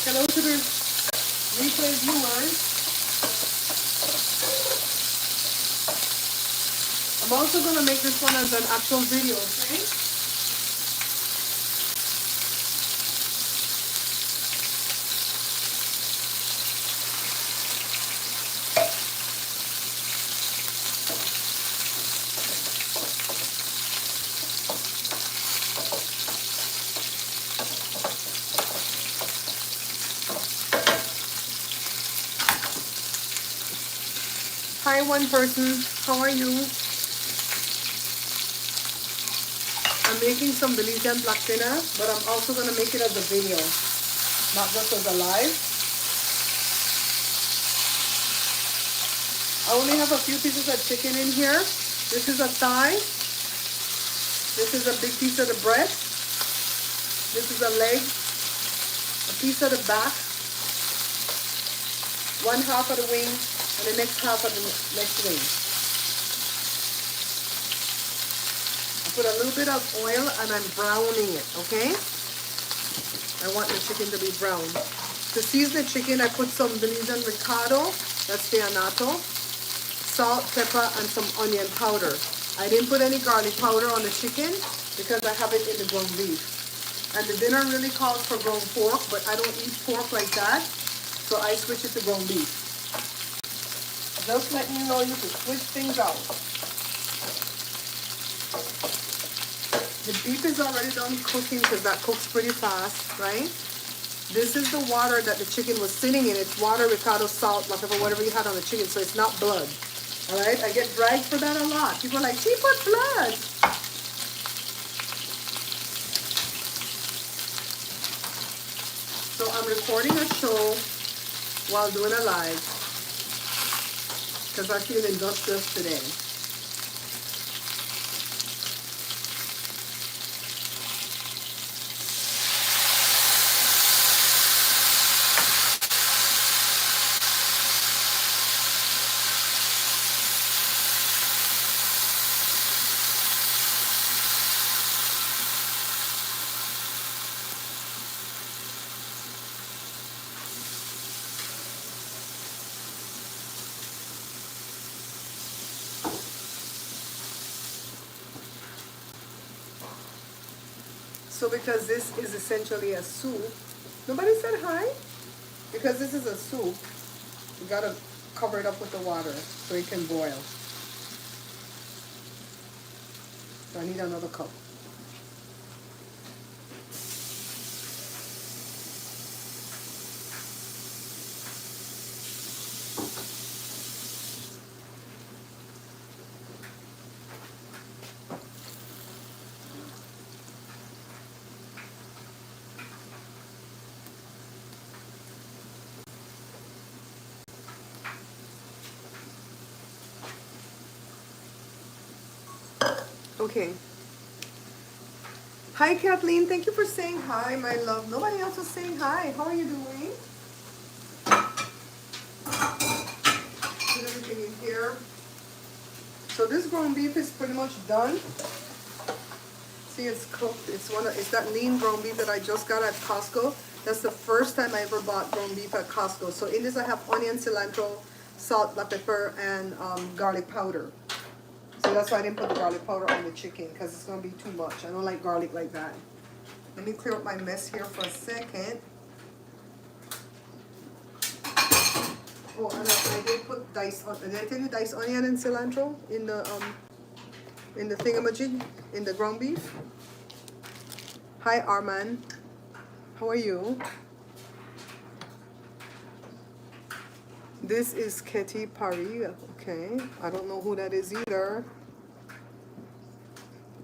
Hello to the replay viewers. I'm also going to make this one as an actual video, okay? Hi, one person. How are you? I'm making some Belizean black tuna, but I'm also going to make it as a video, not just as a live. I only have a few pieces of chicken in here. This is a thigh. This is a big piece of the breast. This is a leg, a piece of the back, one half of the wing, and the next half of the next wing. I put a little bit of oil and I'm browning it, okay? I want the chicken to be brown. To season the chicken, I put some Belizean Recado, that's the anato, salt, pepper, and some onion powder. I didn't put any garlic powder on the chicken because I have it in the ground beef. And the dinner really calls for ground pork, but I don't eat pork like that, so I switch it to ground beef. Just letting you know you can switch things out. The beef is already done cooking because that cooks pretty fast, right? This is the water that the chicken was sitting in. It's water, Recado, salt, whatever you had on the chicken, so it's not blood. All right? I get dragged for that a lot. People are like, she put blood. So I'm recording a show while doing a live because I feel industrious today. So because this is essentially a soup, nobody said hi? Because this is a soup, you gotta cover it up with the water so it can boil. So I need another cup. Okay. Hi, Kathleen. Thank you for saying hi, my love. Nobody else was saying hi. How are you doing? Put everything in here. So this ground beef is pretty much done. See, it's cooked. It's that lean ground beef that I just got at Costco. That's the first time I ever bought ground beef at Costco. So in this I have onion, cilantro, salt, black pepper, and garlic powder. So that's why I didn't put the garlic powder on the chicken because it's going to be too much. I don't like garlic like that. Let me clear up my mess here for a second. Oh, and I did put diced onion. Did I tell you diced onion and cilantro in the thingamajig, in the ground beef? Hi, Arman. How are you? This is Katy Perry. Okay, I don't know who that is either.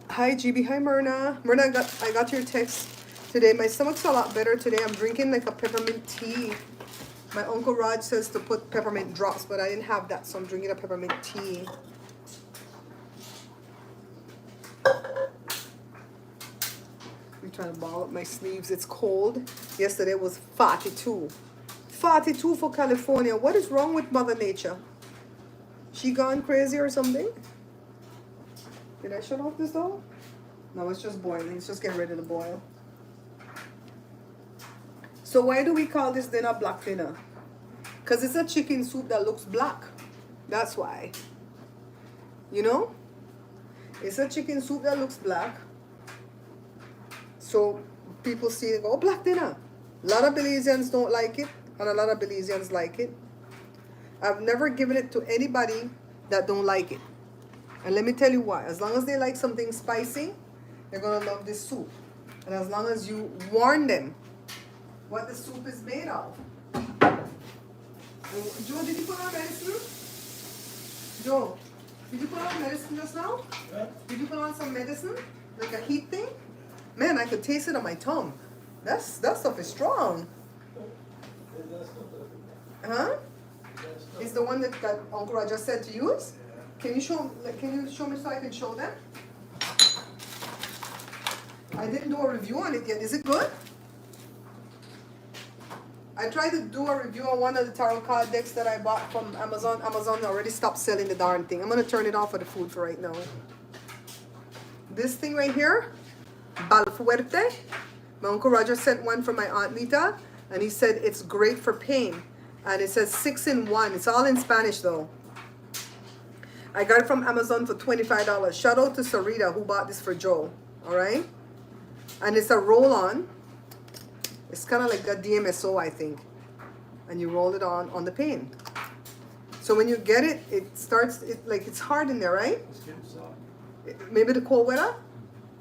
Hi, GB. Hi, Myrna. Myrna, I got your text today. My stomach's a lot better today. I'm drinking like a peppermint tea. My Uncle Raj says to put peppermint drops, but I didn't have that, so I'm drinking a peppermint tea. I'm trying to ball up my sleeves. It's cold. Yesterday was 42. 42 for California. What is wrong with Mother Nature? She gone crazy or something? Did I shut off this though? No, it's just boiling. It's just getting ready to boil. So why do we call this dinner black dinner? Because it's a chicken soup that looks black. That's why. You know? It's a chicken soup that looks black. So people see it and go, oh, black dinner. A lot of Belizeans don't like it, and a lot of Belizeans like it. I've never given it to anybody that don't like it. And let me tell you why. As long as they like something spicy, they're going to love this soup. And as long as you warn them what the soup is made of. Joe, did you put on medicine? Joe, did you put on medicine just now? Yeah. Did you put on some medicine? Like a heat thing? Man, I could taste it on my tongue. That stuff is strong. Huh? It's the one that Uncle Raja said to use? Can you show me so I can show them? I didn't do a review on it yet. Is it good? I tried to do a review on one of the tarot card decks that I bought from Amazon. Amazon already stopped selling the darn thing. I'm going to turn it off for the food for right now. This thing right here, Balfuerte. My Uncle Roger sent one from my Aunt Nita, and he said it's great for pain. And it says 6 in 1. It's all in Spanish though. I got it from Amazon for $25. Shout out to Sarita who bought this for Joe. Alright? And it's a roll-on. It's kind of like a DMSO, I think. And you roll it on the pain. So when you get it, it starts, like it's hard in there, right? Maybe the cold weather?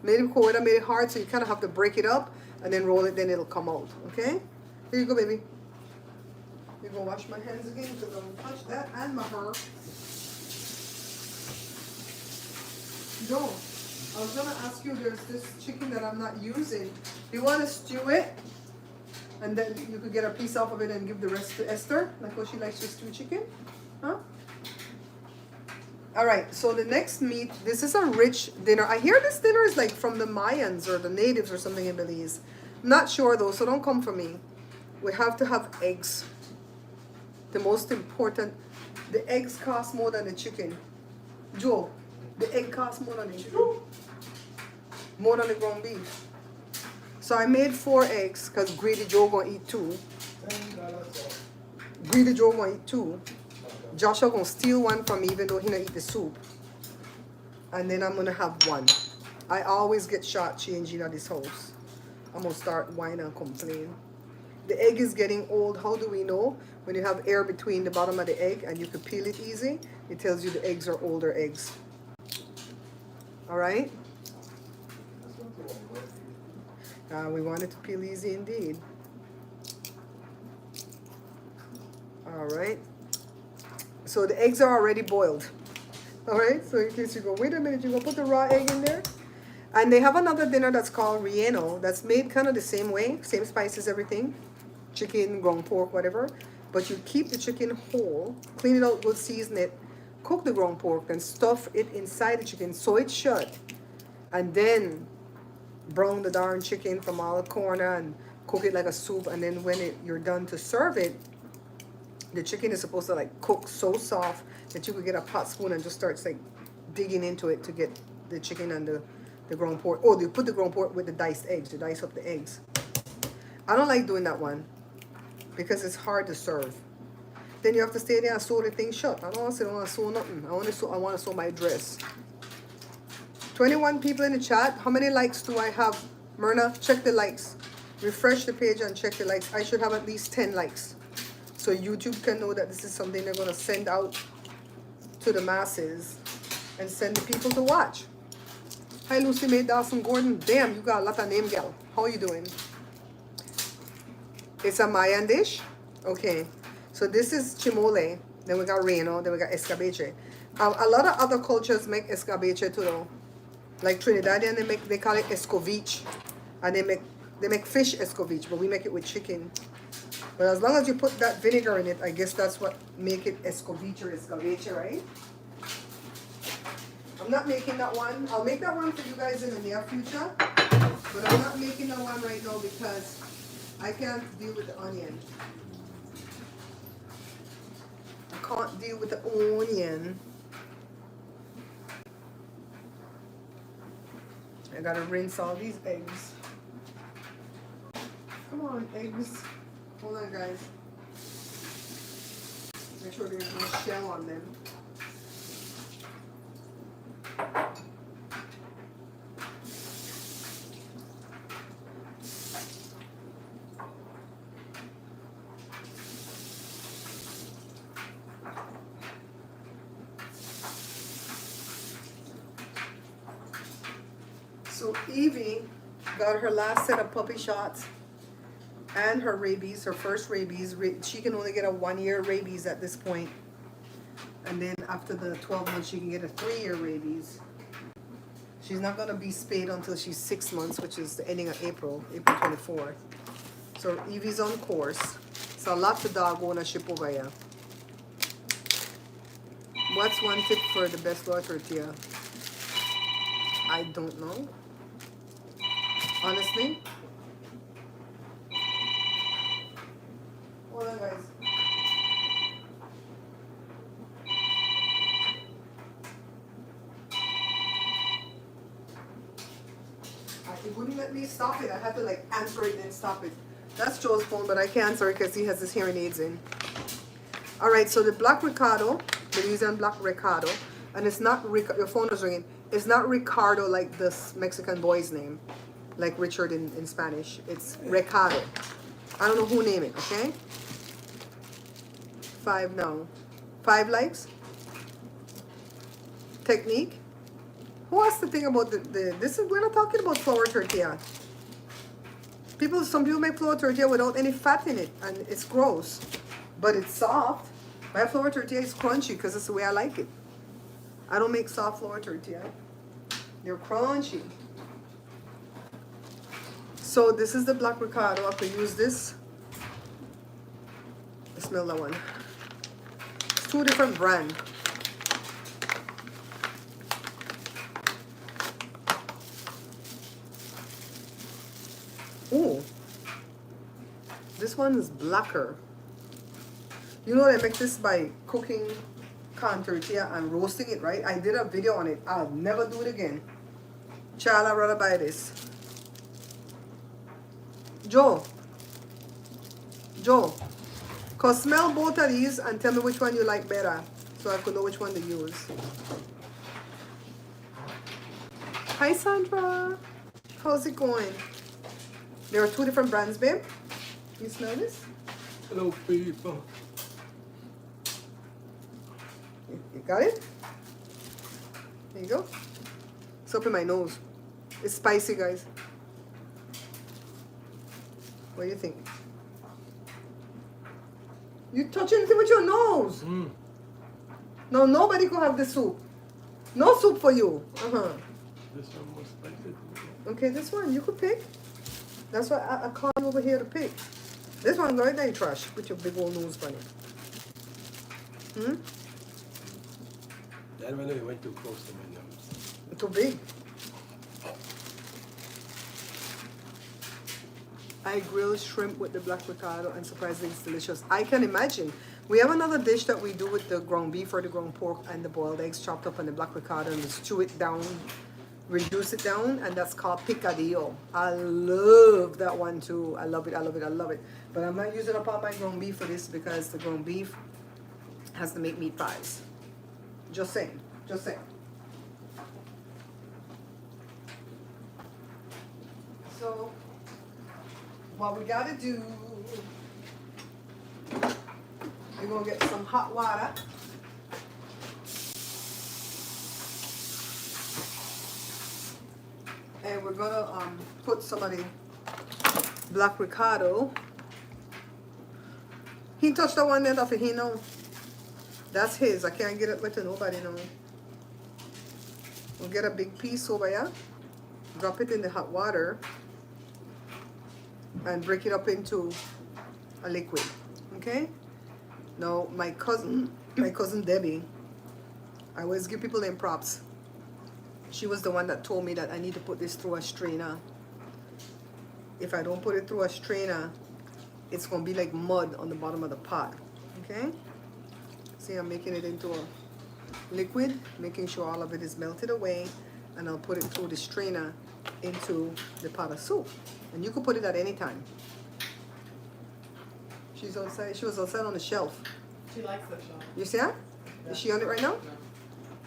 Maybe the cold weather made it hard, so you kind of have to break it up and then roll it, then it'll come out. Okay? Here you go, baby. You go wash my hands again because I will touch that and my hair. Joe, I was going to ask you, there's this chicken that I'm not using. Do you want to stew it? And then you could get a piece off of it and give the rest to Esther, like what she likes to stew chicken. Huh? All right, so the next meat, this is a rich dinner. I hear this dinner is like from the Mayans or the natives or something in Belize. I'm not sure though, so don't come for me. We have to have eggs. The most important, the eggs cost more than the chicken. Joe, the egg costs more than the chicken. More than the ground beef. So I made 4 eggs because Greedy Joe gonna eat 2. Greedy Joe gonna eat 2. Joshua gonna steal 1 from me even though he don't eat the soup. And then I'm gonna have 1. I always get short changing at this house. I'm gonna start whining and complain. The egg is getting old. How do we know? When you have air between the bottom of the egg and you can peel it easy, it tells you the eggs are older eggs. Alright? We want it to peel easy indeed. Alright. So the eggs are already boiled. Alright, so in case you go, wait a minute, you're going to put the raw egg in there? And they have another dinner that's called relleno that's made kind of the same way, same spices, everything. Chicken, ground pork, whatever. But you keep the chicken whole, clean it out, good, season it, cook the ground pork, and stuff it inside the chicken so it's shut. And then brown the darn chicken from all the corner and cook it like a soup. And then when you're done to serve it, the chicken is supposed to like cook so soft that you could get a pot spoon and just start like digging into it to get the chicken and the ground pork. Oh, you put the ground pork with the diced eggs, you dice up the eggs. I don't like doing that one because it's hard to serve. Then you have to stay there and sew the thing shut. I don't want to sew nothing. I want to sew my dress. 21 people in the chat. How many likes do I have? Myrna, check the likes. Refresh the page and check the likes. I should have at least 10 likes. So YouTube can know that this is something they're going to send out to the masses and send the people to watch. Hi, Lucy Mae Dawson Gordon. Damn, you got a lot of name, gal. How are you doing? It's a Mayan dish? Okay. So this is chimole. Then we got reno. Then we got escabeche. A lot of other cultures make escabeche too, though. Like Trinidadian, they call it escovitch, and they make fish escovitch, but we make it with chicken. But as long as you put that vinegar in it, I guess that's what make it escovitch or escabeche, right? I'm not making that one. I'll make that one for you guys in the near future, but I'm not making that one right now because I can't deal with the onion. I can't deal with the onion. I gotta rinse all these eggs. Come on, eggs. Hold on, guys. Make sure there's no shell on them. So Evie got her last set of puppy shots and her rabies, her first rabies. She can only get a 1-year rabies at this point. And then after the 12 months, she can get a 3-year rabies. She's not going to be spayed until she's 6 months, which is the ending of April 24th. So Evie's on course. So a lot to dog ownership over here. What's one tip for the best raw tortilla? I don't know. Honestly. Hold on, guys. It wouldn't let me stop it. I had to like answer it and stop it. That's Joe's phone, but I can't answer it because he has his hearing aids in. All right, so the Black Recado, Belize and Black Recado, and it's not, your phone is ringing. It's not Ricardo like this Mexican boy's name, like Richard in Spanish. It's Recado. I don't know who named it, okay? 5 now. 5 likes? Technique? Who has to think about we're not talking about flour tortilla. Some people make flour tortilla without any fat in it, and it's gross. But it's soft. My flour tortilla is crunchy because that's the way I like it. I don't make soft flour tortilla. They're crunchy. So this is the Black Recado. I could use this. Smell that one. It's 2 different brands. Oh, this one is blacker. You know they make this by cooking corn tortilla and roasting it, right? I did a video on it. I'll never do it again. Child, I'd rather buy this. Joe, cause smell both of these and tell me which one you like better, so I could know which one to use. Hi Sandra, how's it going? There are 2 different brands, babe. You smell this? Hello, people. You got it? There you go. It's up in my nose. It's spicy, guys. What do you think? You touch anything with your nose? Mm. No, nobody could have the soup. No soup for you. This one more spicy. Okay, this one you could pick. That's why I called you over here to pick. This one, go ahead and trash. Put your big old nose on it. That one went too close to my nose. Too big. I grill shrimp with the Black Recado and surprisingly it's delicious. I can imagine. We have another dish that we do with the ground beef or the ground pork and the boiled eggs chopped up on the Black Recado and we stew it down, reduce it down, and that's called picadillo. I love that one too. I love it, I love it, I love it. But I'm not using up all my ground beef for this because the ground beef has to make meat pies. Just saying, just saying. So, what we gotta do, we're gonna get some hot water. And we're gonna put some of the Black Recado. He touched the one that off, he know. That's his. I can't get it with nobody now. We'll get a big piece over here. Drop it in the hot water. And break it up into a liquid. Okay? Now my cousin Debbie, I always give people them props. She was the one that told me that I need to put this through a strainer. If I don't put it through a strainer, it's gonna be like mud on the bottom of the pot. Okay? See, I'm making it into a liquid, making sure all of it is melted away, and I'll put it through the strainer into the pot of soup. And you can put it at any time. She's outside. She was outside on the shelf. She likes that show. You see her? Yeah. Is she on it right now?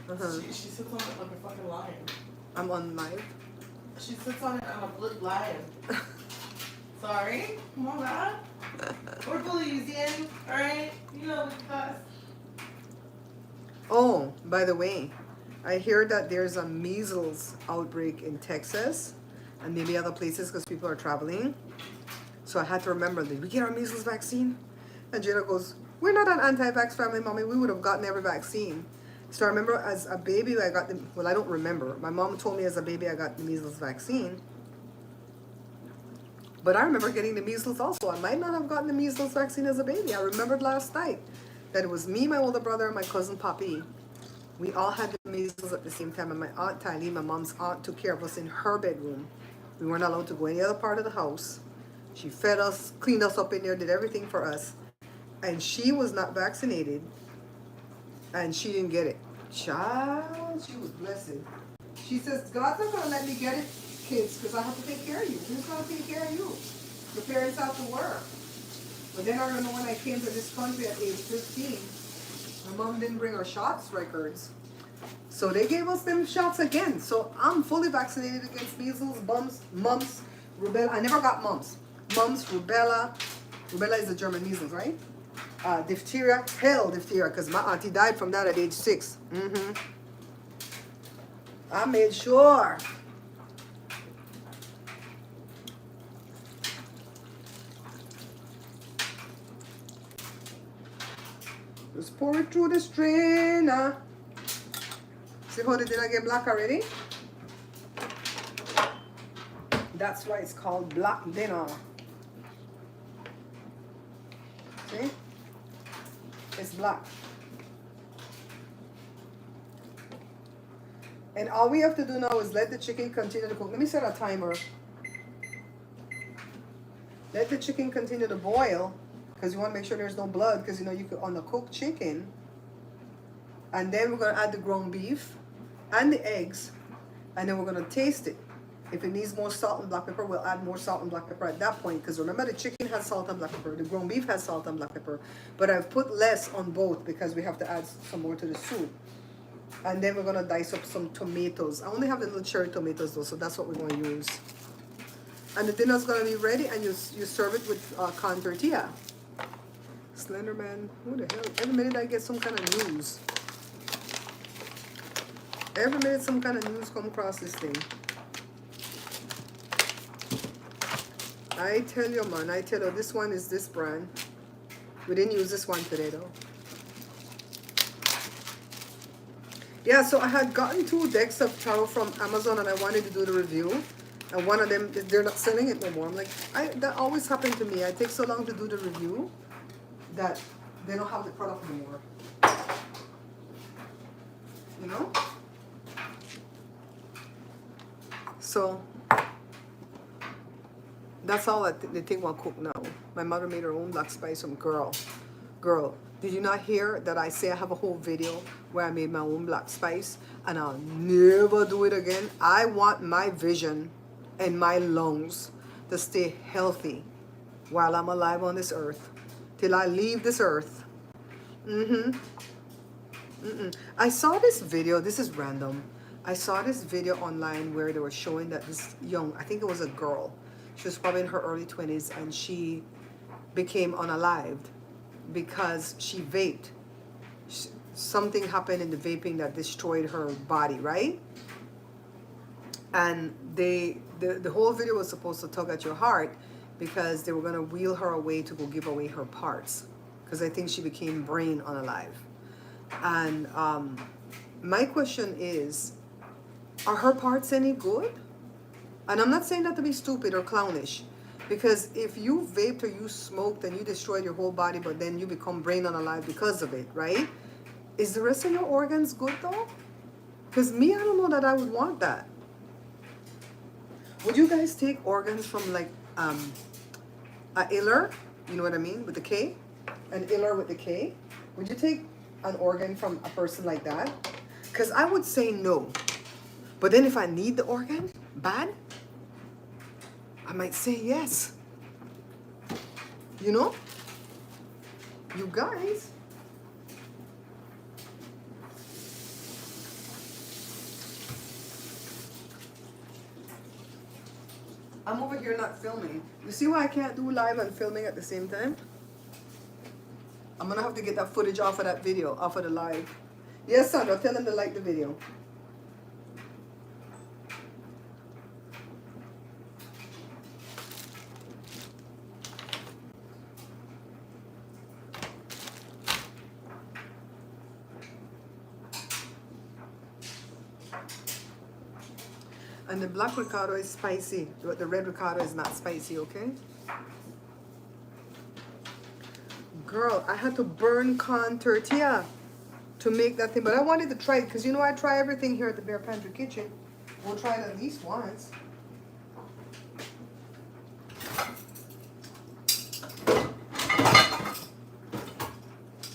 No. Uh-huh. She sits on it like a fucking lion. I'm on live. She sits on it on a blue lion. Sorry? Come on, God. We're Belizean, alright? You know we cuss. Oh, by the way, I hear that there's a measles outbreak in Texas and maybe other places because people are traveling. So I had to remember, did we get our measles vaccine? And Jada goes, we're not an anti-vax family, mommy. We would have gotten every vaccine. So I remember as a baby, I got the, well, I don't remember. My mom told me as a baby I got the measles vaccine. But I remember getting the measles also. I might not have gotten the measles vaccine as a baby. I remembered last night that it was me, my older brother, and my cousin Poppy. We all had the measles at the same time. And my aunt Tylee, my mom's aunt, took care of us in her bedroom. We weren't allowed to go any other part of the house. She fed us, cleaned us up in there, did everything for us. And she was not vaccinated. And she didn't get it. Child, she was blessed. She says, God's not going to let me get it, kids, because I have to take care of you. Who's going to take care of you? Your parents have to work. But then I remember when I came to this country at age 15, my mom didn't bring her shots records. So they gave us them shots again. So I'm fully vaccinated against measles, mumps, rubella. I never got mumps. Mumps, rubella. Rubella is the German measles, right? Diphtheria, diphtheria, because my auntie died from that at age 6. I made sure. Just pour it through the strainer. See how the dinner get black already? That's why it's called black dinner. See? It's black. And all we have to do now is let the chicken continue to cook. Let me set a timer. Let the chicken continue to boil because you want to make sure there's no blood because you know you could on the cooked chicken. And then we're going to add the ground beef and the eggs and then we're going to taste it. If it needs more salt and black pepper, we'll add more salt and black pepper at that point. Because remember, the chicken has salt and black pepper. The ground beef has salt and black pepper. But I've put less on both because we have to add some more to the soup. And then we're going to dice up some tomatoes. I only have the little cherry tomatoes though, so that's what we're going to use. And the dinner's going to be ready and you serve it with corn tortilla. Slenderman, who the hell? Every minute I get some kind of news. Every minute some kind of news come across this thing. I tell you, man, I tell you, this one is this brand. We didn't use this one today, though. Yeah, so I had gotten 2 decks of tarot from Amazon, and I wanted to do the review. And one of them, they're not selling it no more. I'm like, that always happened to me. I take so long to do the review that they don't have the product anymore. You know? So that's all that they think will cook now. My mother made her own black spice from girl. Did you not hear that I say I have a whole video where I made my own black spice and I'll never do it again? I want my vision and my lungs to stay healthy while I'm alive on this earth. Till I leave this earth. I saw this video, this is random. I saw this video online where they were showing that this young, I think it was a girl, she was probably in her early 20s and she became unalived because she vaped. Something happened in the vaping that destroyed her body, right? And the whole video was supposed to tug at your heart because they were going to wheel her away to go give away her parts because I think she became brain unalive. And my question is, are her parts any good? And I'm not saying that to be stupid or clownish, because if you vaped or you smoked and you destroyed your whole body, but then you become brain unalive because of it, right? Is the rest of your organs good though? Because me, I don't know that I would want that. Would you guys take organs from like a iller? You know what I mean? With the K? An iller with the K? Would you take an organ from a person like that? Because I would say no. But then if I need the organ bad, I might say yes. You know? You guys. I'm over here not filming. You see why I can't do live and filming at the same time? I'm gonna have to get that footage off of that video, off of the live. Yes, Sandra, tell them to like the video. And the black Recado is spicy. The red Recado is not spicy, okay? Girl, I had to burn corn tortilla to make that thing. But I wanted to try it because you know I try everything here at the Bare Pantry Kitchen. We'll try it at least once.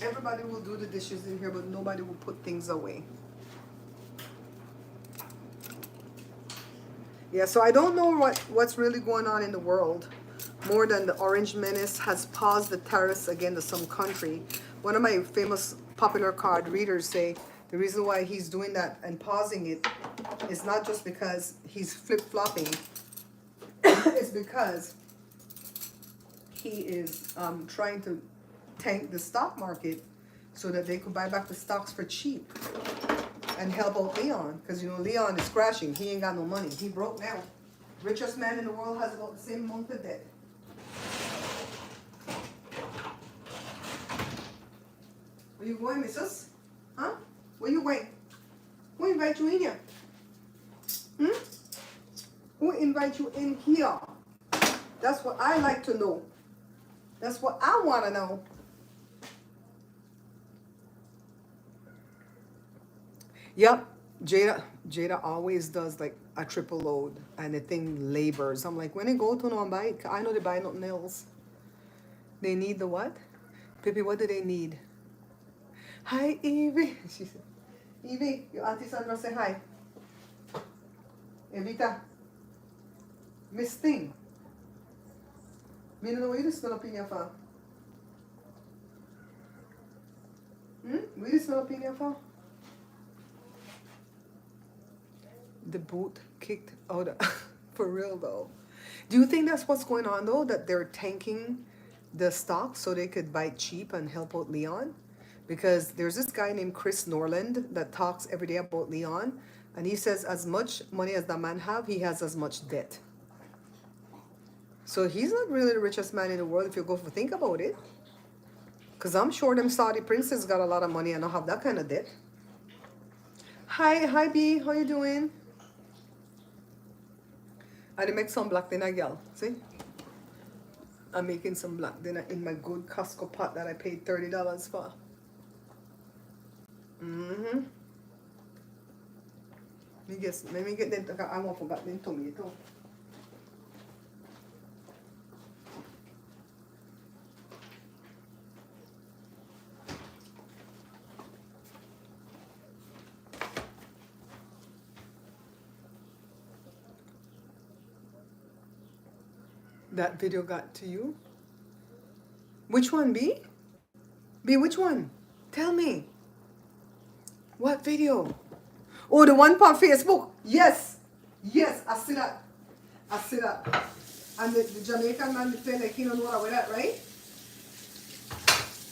Everybody will do the dishes in here, but nobody will put things away. Yeah, so I don't know what's really going on in the world more than the Orange Menace has paused the tariffs again to some country. One of my famous popular card readers say the reason why he's doing that and pausing it is not just because he's flip-flopping. It's because he is trying to tank the stock market so that they could buy back the stocks for cheap and help out Leon, because you know Leon is crashing. He ain't got no money. He broke now. Richest man in the world has about the same amount of debt. Where you going, missus? Huh? Where you going? Who invite you in here? Who invite you in here? That's what I like to know. That's what I want to know. Yep, Jada always does like a triple load and the thing labors. I'm like, when they go to no bike, I know they buy nothing else. They need the what? Pippi, what do they need? Hi, Evie. She said, Evie, your Auntie Sandra say hi. Evita. Miss Thing. Me don't know what you smell up in your phone. What you smell up in your phone? The boot kicked out. For real though. Do you think that's what's going on though? That they're tanking the stock so they could buy cheap and help out Leon? Because there's this guy named Chris Norland that talks every day about Leon. And he says as much money as that man have, he has as much debt. So he's not really the richest man in the world if you go for think about it. Because I'm sure them Saudi princes got a lot of money and don't have that kind of debt. Hi B, how you doing? I did make some black dinner, girl. See? I'm making some black dinner in my good Costco pot that I paid $30 for. Let me get them. I won't forget them tomato. That video got to you? Which one, B? B, which one? Tell me. What video? Oh, the one on Facebook. Yes. Yes, I see that. I see that. And the Jamaican man play like he don't know about that, right?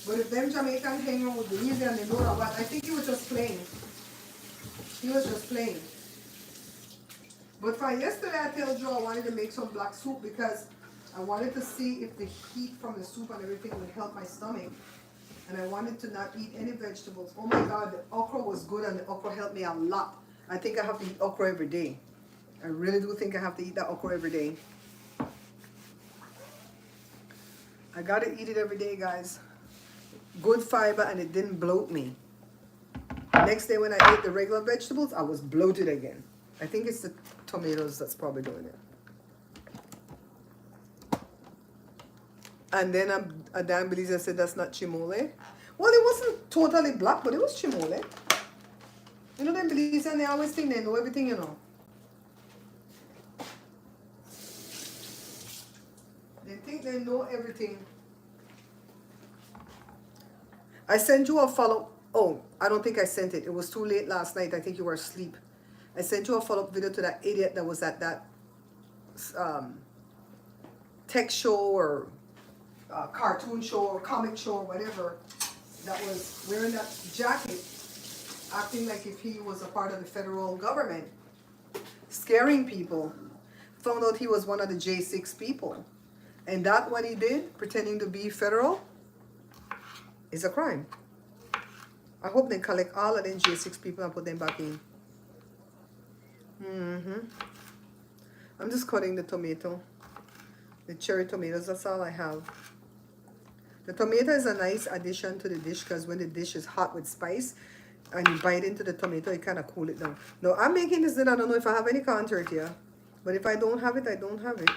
But if them Jamaican hang around with Belize and they know about, I think he was just playing. He was just playing. But for yesterday, I told Joe I wanted to make some black soup because I wanted to see if the heat from the soup and everything would help my stomach. And I wanted to not eat any vegetables. Oh my God, the okra was good and the okra helped me a lot. I think I have to eat okra every day. I really do think I have to eat that okra every day. I gotta eat it every day, guys. Good fiber and it didn't bloat me. Next day when I ate the regular vegetables, I was bloated again. I think it's the tomatoes that's probably doing it. And then a damn Belize said that's not Chimole. Well, it wasn't totally black, but it was Chimole. You know them Belize and they always think they know everything, you know. They think they know everything. I sent you a follow. Oh, I don't think I sent it. It was too late last night. I think you were asleep. I sent you a follow-up video to that idiot that was at that tech show or cartoon show or comic show or whatever, that was wearing that jacket, acting like if he was a part of the federal government, scaring people. Found out he was one of the J6 people. And that what he did, pretending to be federal, is a crime. I hope they collect all of them J6 people and put them back in. I'm just cutting the tomato. The cherry tomatoes, that's all I have. The tomato is a nice addition to the dish because when the dish is hot with spice and you bite into the tomato, it kind of cool it down. No, I'm making this dinner. I don't know if I have any contour here. But if I don't have it, I don't have it.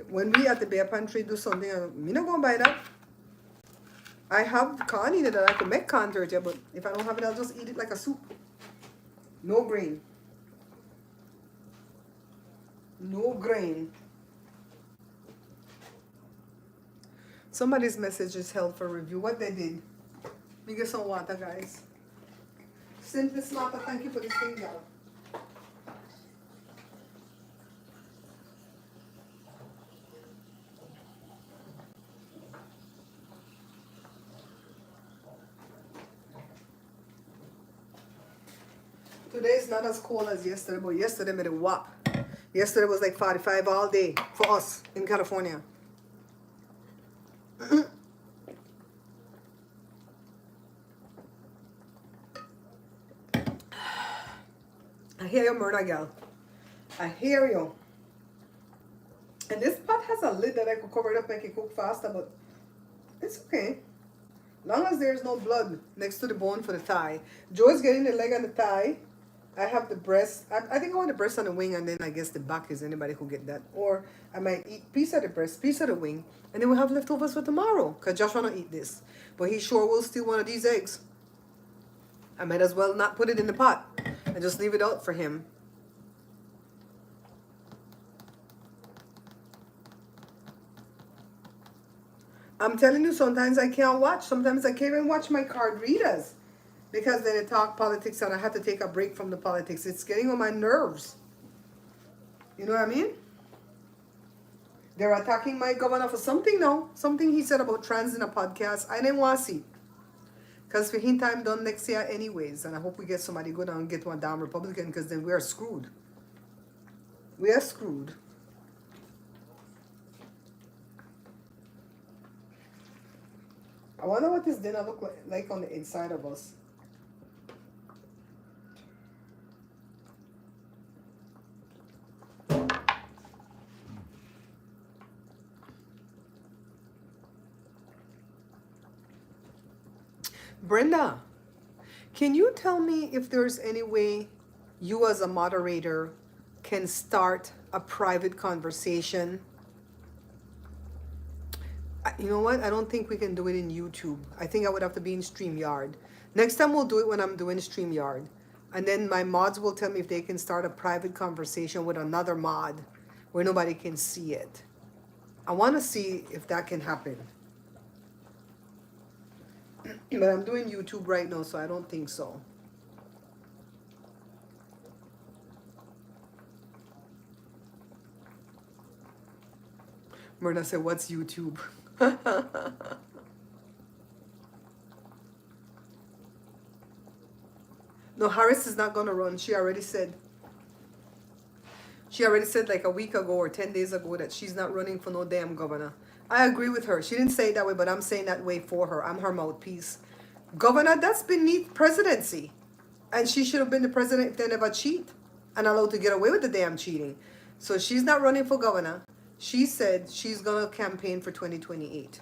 When we at the bear pantry do something, I'm not going to buy that. I have corn in it that I can make contour here, but if I don't have it, I'll just eat it like a soup. No grain. No grain. Somebody's message is held for review. What they did? Let me get some water, guys. Simply Smarter, thank you for this thing, y'all. Today's not as cold as yesterday, but yesterday made a whop. Yesterday was like 45 all day for us in California. I hear you, murder girl. I hear you. And this pot has a lid that I could cover it up, make it cook faster, but it's okay. Long as there's no blood next to the bone for the thigh. Joe's getting the leg and the thigh. I have the breast. I think I want the breast and the wing, and then I guess the back is anybody who get that. Or I might eat piece of the breast, piece of the wing, and then we'll have leftovers for tomorrow. Because Josh want to eat this. But he sure will steal one of these eggs. I might as well not put it in the pot and just leave it out for him. I'm telling you, sometimes I can't watch. Sometimes I can't even watch my card readers. Because then they talk politics and I have to take a break from the politics. It's getting on my nerves. You know what I mean? They're attacking my governor for something now. Something he said about trans in a podcast. I didn't want to see. Because for him time done next year anyways. And I hope we get somebody good and get one damn Republican. Because then we are screwed. We are screwed. I wonder what this dinner look like on the inside of us. Brenda, can you tell me if there's any way you as a moderator can start a private conversation? You know what? I don't think we can do it in YouTube. I think I would have to be in StreamYard. Next time we'll do it when I'm doing StreamYard. And then my mods will tell me if they can start a private conversation with another mod where nobody can see it. I want to see if that can happen. But I'm doing YouTube right now, so I don't think so. Myrna said, what's YouTube? No, Harris is not going to run. She already said like a week ago or 10 days ago that she's not running for no damn governor. I agree with her. She didn't say it that way, but I'm saying that way for her. I'm her mouthpiece. Governor, that's beneath presidency. And she should have been the president if they never cheat and allowed to get away with the damn cheating. So she's not running for governor. She said she's going to campaign for 2028.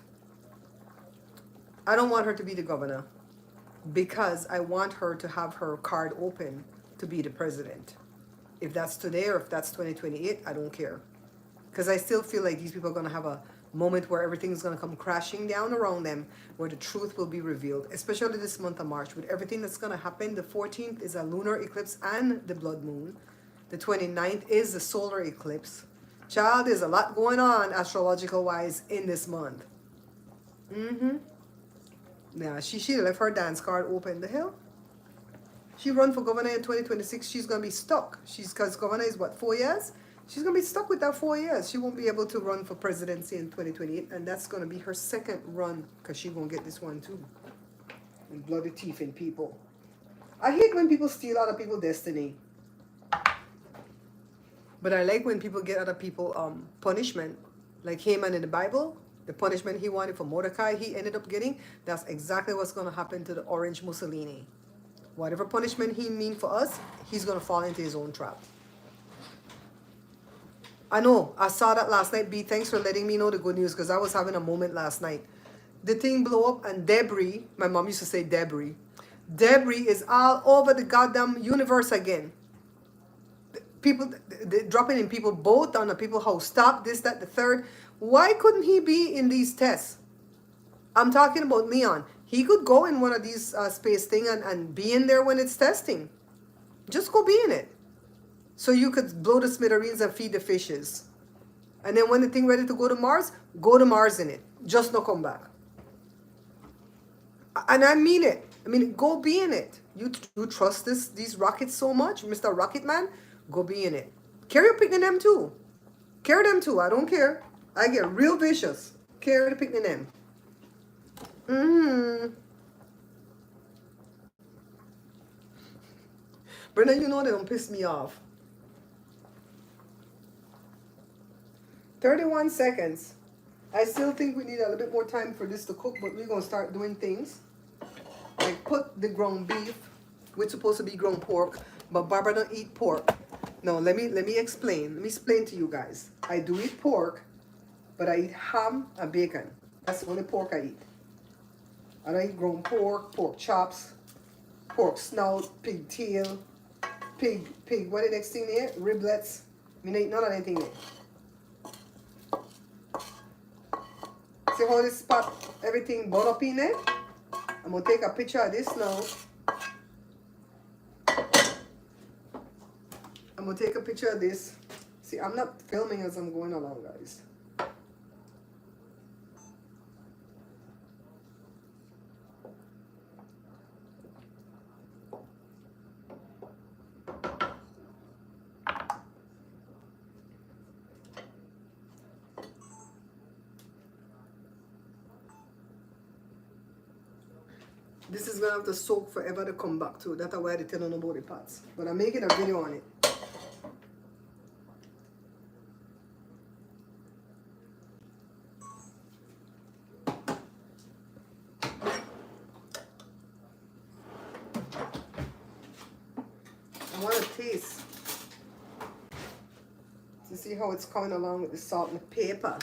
I don't want her to be the governor because I want her to have her card open to be the president. If that's today or if that's 2028, I don't care. Because I still feel like these people are going to have a moment where everything's going to come crashing down around them, where the truth will be revealed, especially this month of March. With everything that's going to happen, the 14th is a lunar eclipse and the blood moon. The 29th is the solar eclipse. Child, there's a lot going on astrological-wise in this month. Yeah, she left her dance card open. The hell? She run for governor in 2026. She's gonna be stuck. Because governor is what, 4 years? She's gonna be stuck with that 4 years. She won't be able to run for presidency in 2028, and that's gonna be her second run, because she gonna get this one too. And bloody teeth in people. I hate when people steal other people's destiny. But I like when people get other people punishment. Like Haman in the Bible, the punishment he wanted for Mordecai, he ended up getting. That's exactly what's gonna happen to the orange Mussolini. Whatever punishment he mean for us, he's gonna fall into his own trap. I know, I saw that last night, B. Thanks for letting me know the good news, because I was having a moment last night. The thing blew up and debris, my mom used to say debris. Debris is all over the goddamn universe again. People, they're dropping in people boat on the people house. Stop this, that, the third. Why couldn't he be in these tests? I'm talking about Leon. He could go in one of these space thing and be in there when it's testing. Just go be in it. So you could blow the smithereens and feed the fishes. And then when the thing ready to go to Mars in it. Just not come back. And I mean it. I mean, go be in it. You trust these rockets so much, Mr. Rocket Man? Go be in it. Carry your picnic them too. Carry them too. I don't care. I get real vicious. Carry the picnic them. Brenda, you know they don't piss me off. 31 seconds. I still think we need a little bit more time for this to cook, but we're going to start doing things. Like put the ground beef, which is supposed to be ground pork, but Barbara don't eat pork. No, let me explain. Let me explain to you guys. I do eat pork, but I eat ham and bacon. That's the only pork I eat. I don't eat ground pork, pork chops, pork snout, pig tail, pig, what the next thing there? Riblets. I mean, I eat none of anything there. See how this spot, everything burn up in there? I'm going to take a picture of this now. I'm going to take a picture of this. See, I'm not filming as I'm going along, guys. This is going to have to soak forever to come back to. That's why I tell on about the pots. But I'm making a video on it. I want to taste to see how it's coming along with the salt and the pepper.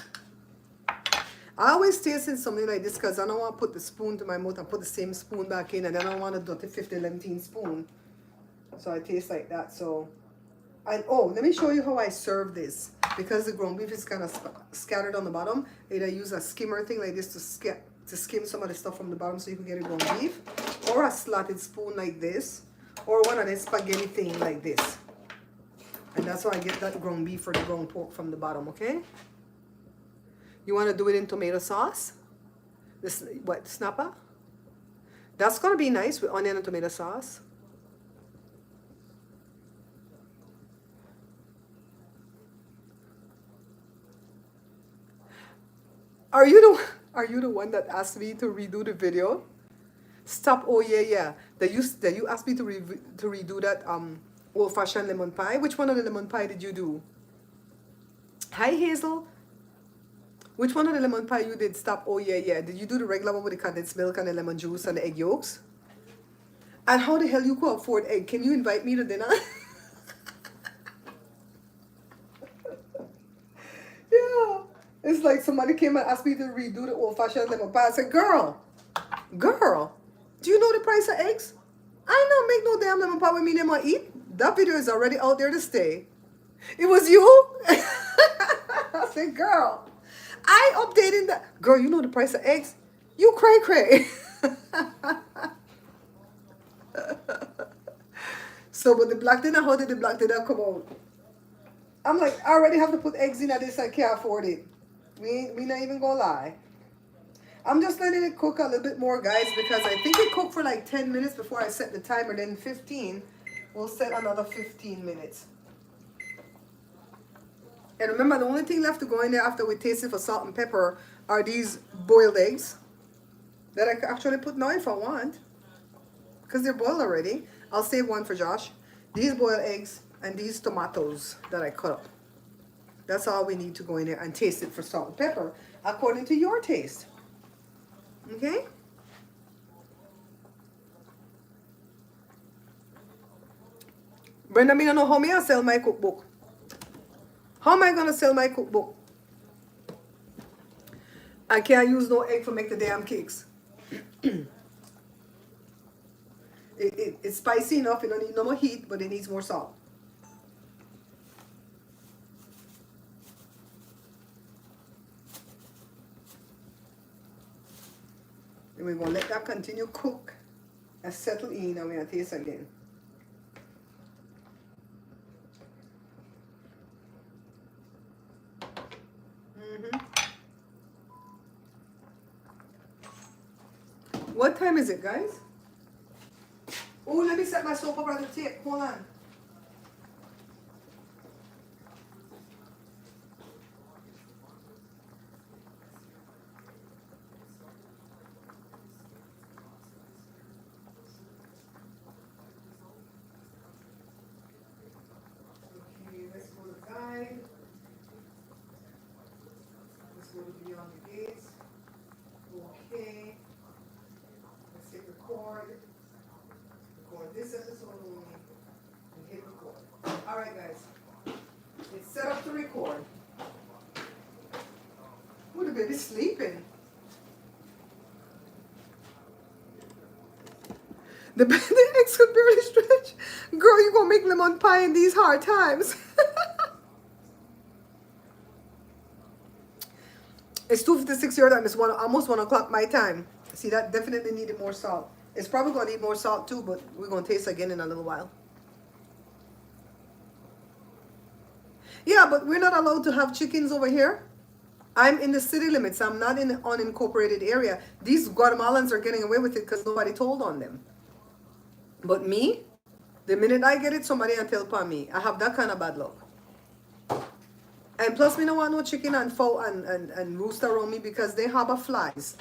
I always taste in something like this because I don't want to put the spoon to my mouth and put the same spoon back in, and then I don't want a dirty 50-17 spoon. So I taste like that. So, and oh, let me show you how I serve this. Because the ground beef is kind of scattered on the bottom, either use a skimmer thing like this to skim some of the stuff from the bottom so you can get a ground beef, or a slotted spoon like this, or one of the spaghetti thing like this. And that's how I get that ground beef or the ground pork from the bottom, okay? You want to do it in tomato sauce? This, what, snapper? That's going to be nice with onion and tomato sauce. Are you the one that asked me to redo the video? Stop. Oh yeah. That you asked me to redo that old-fashioned lemon pie. Which one of the lemon pie did you do? Hi Hazel. Which one of the lemon pie you did? Stop. Oh yeah. Did you do the regular one with the condensed milk and the lemon juice and the egg yolks? And how the hell you could afford egg? Can you invite me to dinner? Yeah. It's like somebody came and asked me to redo the old-fashioned lemon pie. I said, girl, do you know the price of eggs? I don't make no damn lemon pie with me never eat. That video is already out there to stay. It was you? I said, girl, I updated that. Girl, you know the price of eggs? You cray. So, but the black dinner, how did the black dinner come out? I'm like, I already have to put eggs in at this. I can't afford it. We not even gonna lie. I'm just letting it cook a little bit more, guys, because I think it cooked for like 10 minutes before I set the timer. Then 15. We'll set another 15 minutes. And remember, the only thing left to go in there after we taste it for salt and pepper are these boiled eggs that I could actually put now if I want, because they're boiled already. I'll save one for Josh. These boiled eggs and these tomatoes that I cut up. That's all we need to go in there and taste it for salt and pepper according to your taste. Okay? Brenda, me don't know how me I sell my cookbook. How am I gonna sell my cookbook? I can't use no egg for make the damn cakes. It's spicy enough. It don't need no more heat, but it needs more salt. And we're gonna let that continue cook and settle in, and we're gonna taste again. What time is it, guys? Oh, let me set my soap up on the tape. Hold on. Okay, let's go to guide. Let's go to beyond the gates. Okay. Let's hit record. Record this episode only. And hit record. Alright, guys. It's set up to record. Oh, the baby's sleeping. The eggs could barely stretch. Girl, you gonna make lemon pie in these hard times. It's 2:56 your time. It's almost 1 o'clock my time. See, that definitely needed more salt. It's probably gonna need more salt too, but we're gonna taste again in a little while. Yeah, but we're not allowed to have chickens over here. I'm in the city limits. I'm not in the unincorporated area. These Guatemalans are getting away with it because nobody told on them. But me, the minute I get it, somebody will tell upon me. I have that kind of bad luck. And plus, me don't want no chicken and fowl and rooster around me because they harbor flies.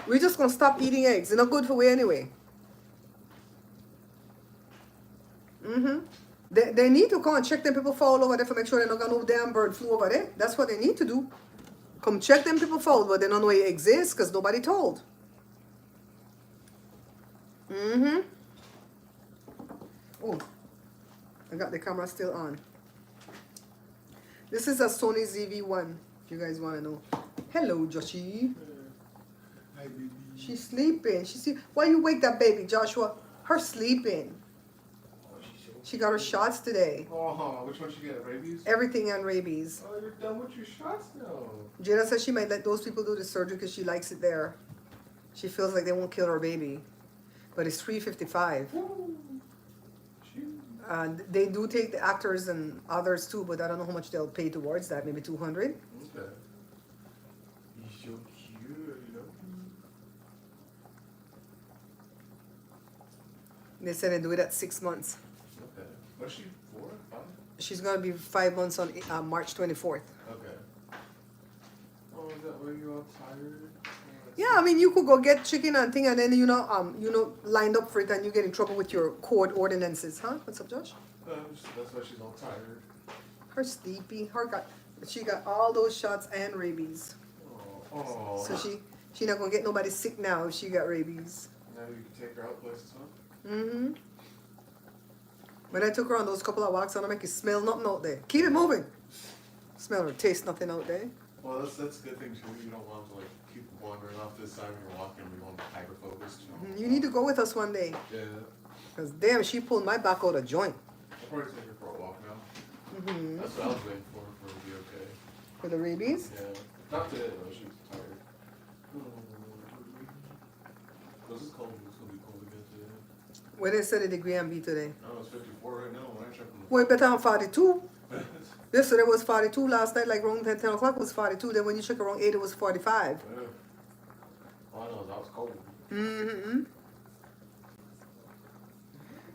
We're just going to stop eating eggs. They're not good for we anyway. They need to come and check them people fowl over there to make sure they don't got no damn bird flu over there. That's what they need to do. Come check them people fowl, but they don't know it exists because nobody told. Oh, I got the camera still on. This is a Sony ZV-1, if you guys want to know. Hello, Joshie. Hi, baby. She's sleeping. Why you wake that baby, Joshua? Her sleeping. Oh, She got her shots today. oh, which one she get? Rabies? Everything on rabies. Oh, you're done with your shots now. Jada says she might let those people do the surgery because she likes it there. She feels like they won't kill her baby. But it's $355. They do take the actors and others too, but I don't know how much they'll pay towards that. Maybe $200. Okay. He's so cute, you know. They said they do it at 6 months. Okay. What's she, 4, 5? She's gonna be 5 months on March 24th. Okay. Oh, is that where you're all tired? Yeah, I mean, you could go get chicken and thing, and then lined up for it, and you get in trouble with your court ordinances, huh? What's up, Josh? That's why she's all tired. Her sleepy. She got all those shots and rabies. Oh. So she not gonna get nobody sick now if she got rabies. Now you can take her out places, huh? When I took her on those couple of walks, I don't make you smell nothing out there. Keep it moving. Smell or taste nothing out there. Well, that's a good thing too. You don't want to like keep wandering off this side when you're walking. We want hyper focused. You need to go with us one day. Yeah. Cause damn, she pulled my back out of joint. I'll probably take her for a walk now. That's what I was waiting for her to be okay. For the rabies? Yeah. Not today though. She was tired. This is cold. It's gonna be cold again today. Where they set a degree and be today? Oh, it's 54 right now. When I check them. Well, better on 42. Yesterday was 42. Last night, like around 10 o'clock was 42. Then when you check around 8, it was 45. Yeah. All I know is that was cold. Mm-hmm.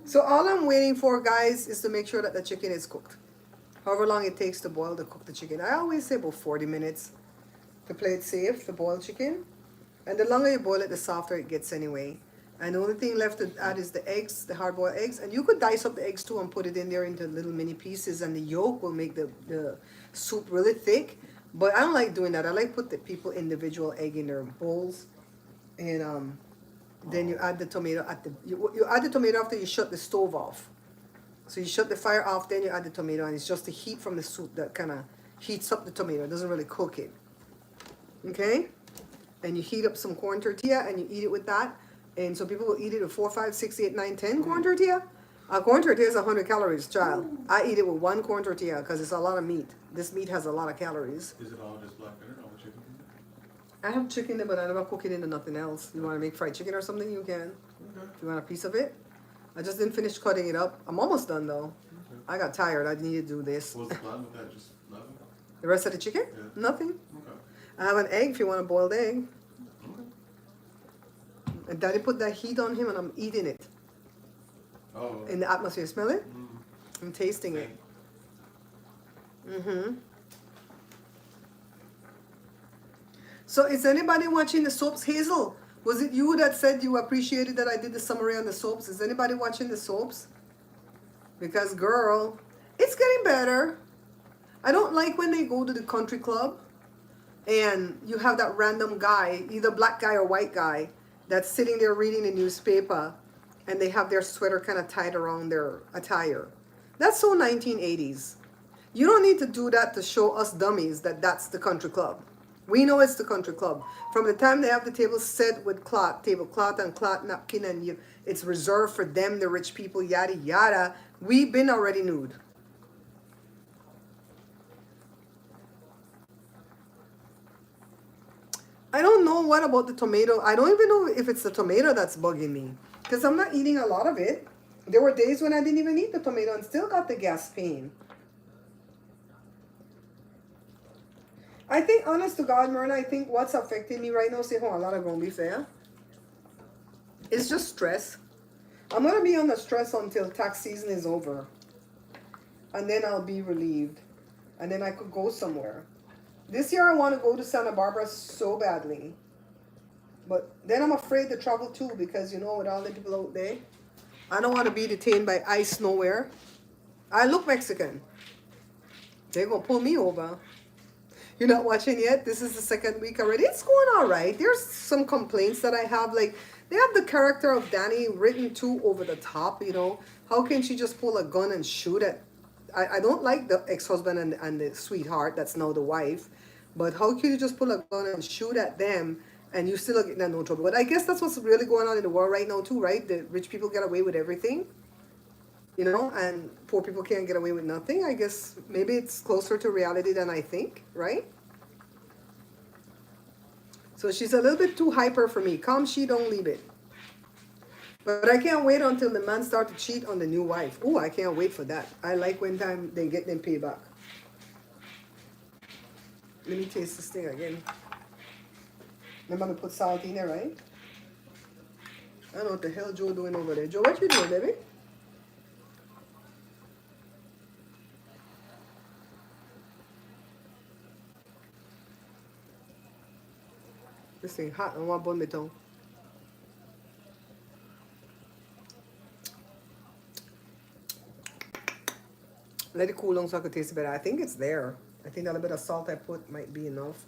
So all I'm waiting for, guys, is to make sure that the chicken is cooked. However long it takes to cook the chicken. I always say about 40 minutes to play it safe, to boil chicken. And the longer you boil it, the softer it gets anyway. And the only thing left to add is the eggs, the hard-boiled eggs. And you could dice up the eggs too and put it in there into little mini pieces. And the yolk will make the soup really thick. But I don't like doing that. I like put the people individual egg in their bowls. And then you add the tomato at you add the tomato after you shut the stove off. So you shut the fire off, then you add the tomato, and it's just the heat from the soup that kind of heats up the tomato. It doesn't really cook it. Okay? And you heat up some corn tortilla and you eat it with that. And so people will eat it with 4, 5, 6, 8, 9, 10 corn tortilla. A corn tortilla is 100 calories, child. I eat it with 1 corn tortilla because it's a lot of meat. This meat has a lot of calories. Is it all just black pepper, all the chicken? I have chicken there, but I never cook it into nothing else. You want to make fried chicken or something, you can. Okay. If you want a piece of it. I just didn't finish cutting it up. I'm almost done though. Okay. I got tired. I needed to do this. What was the plan with that? Just nothing? The rest of the chicken? Yeah. Nothing. Okay. I have an egg if you want a boiled egg. Okay. And Daddy put that heat on him and I'm eating it. Oh. In the atmosphere. Smell it? Mm. I'm tasting it. Mm-hmm. So is anybody watching the soaps? Hazel, was it you that said you appreciated that I did the summary on the soaps? Is anybody watching the soaps? Because girl, it's getting better. I don't like when they go to the country club and you have that random guy, either black guy or white guy, that's sitting there reading the newspaper and they have their sweater kind of tied around their attire. That's so 1980s. You don't need to do that to show us dummies that that's the country club. We know it's the country club. From the time they have the table set with cloth, tablecloth and cloth napkin, and it's reserved for them, the rich people, yada yada. We've been already nude. I don't know what about the tomato. I don't even know if it's the tomato that's bugging me. Because I'm not eating a lot of it. There were days when I didn't even eat the tomato and still got the gas pain. I think, honest to God, Myrna, I think what's affecting me right now, say, a lot of ground beef there. It's just stress. I'm going to be under stress until tax season is over. And then I'll be relieved. And then I could go somewhere. This year I want to go to Santa Barbara so badly. But then I'm afraid to travel too because, you know, with all the people out there, I don't want to be detained by ICE nowhere. I look Mexican. They're going to pull me over. You're not watching yet? This is the second week already. It's going all right. There's some complaints that I have. Like, they have the character of Danny written too over the top, you know. How can she just pull a gun and shoot at... I don't like the ex-husband and the sweetheart that's now the wife. But how can you just pull a gun and shoot at them and you still get in no trouble? But I guess that's what's really going on in the world right now too, right? The rich people get away with everything. You know, and poor people can't get away with nothing. I guess maybe it's closer to reality than I think, right? So she's a little bit too hyper for me. Come, she don't leave it. But I can't wait until the man start to cheat on the new wife. Oh, I can't wait for that. I like when time they get them payback. Let me taste this thing again. Remember to put salt in there, right? I don't know what the hell Joe doing over there. Joe, what you doing, baby? This thing hot. I want bon meton. Let it cool down so I can taste it better. I think it's there. I think a little bit of salt I put might be enough.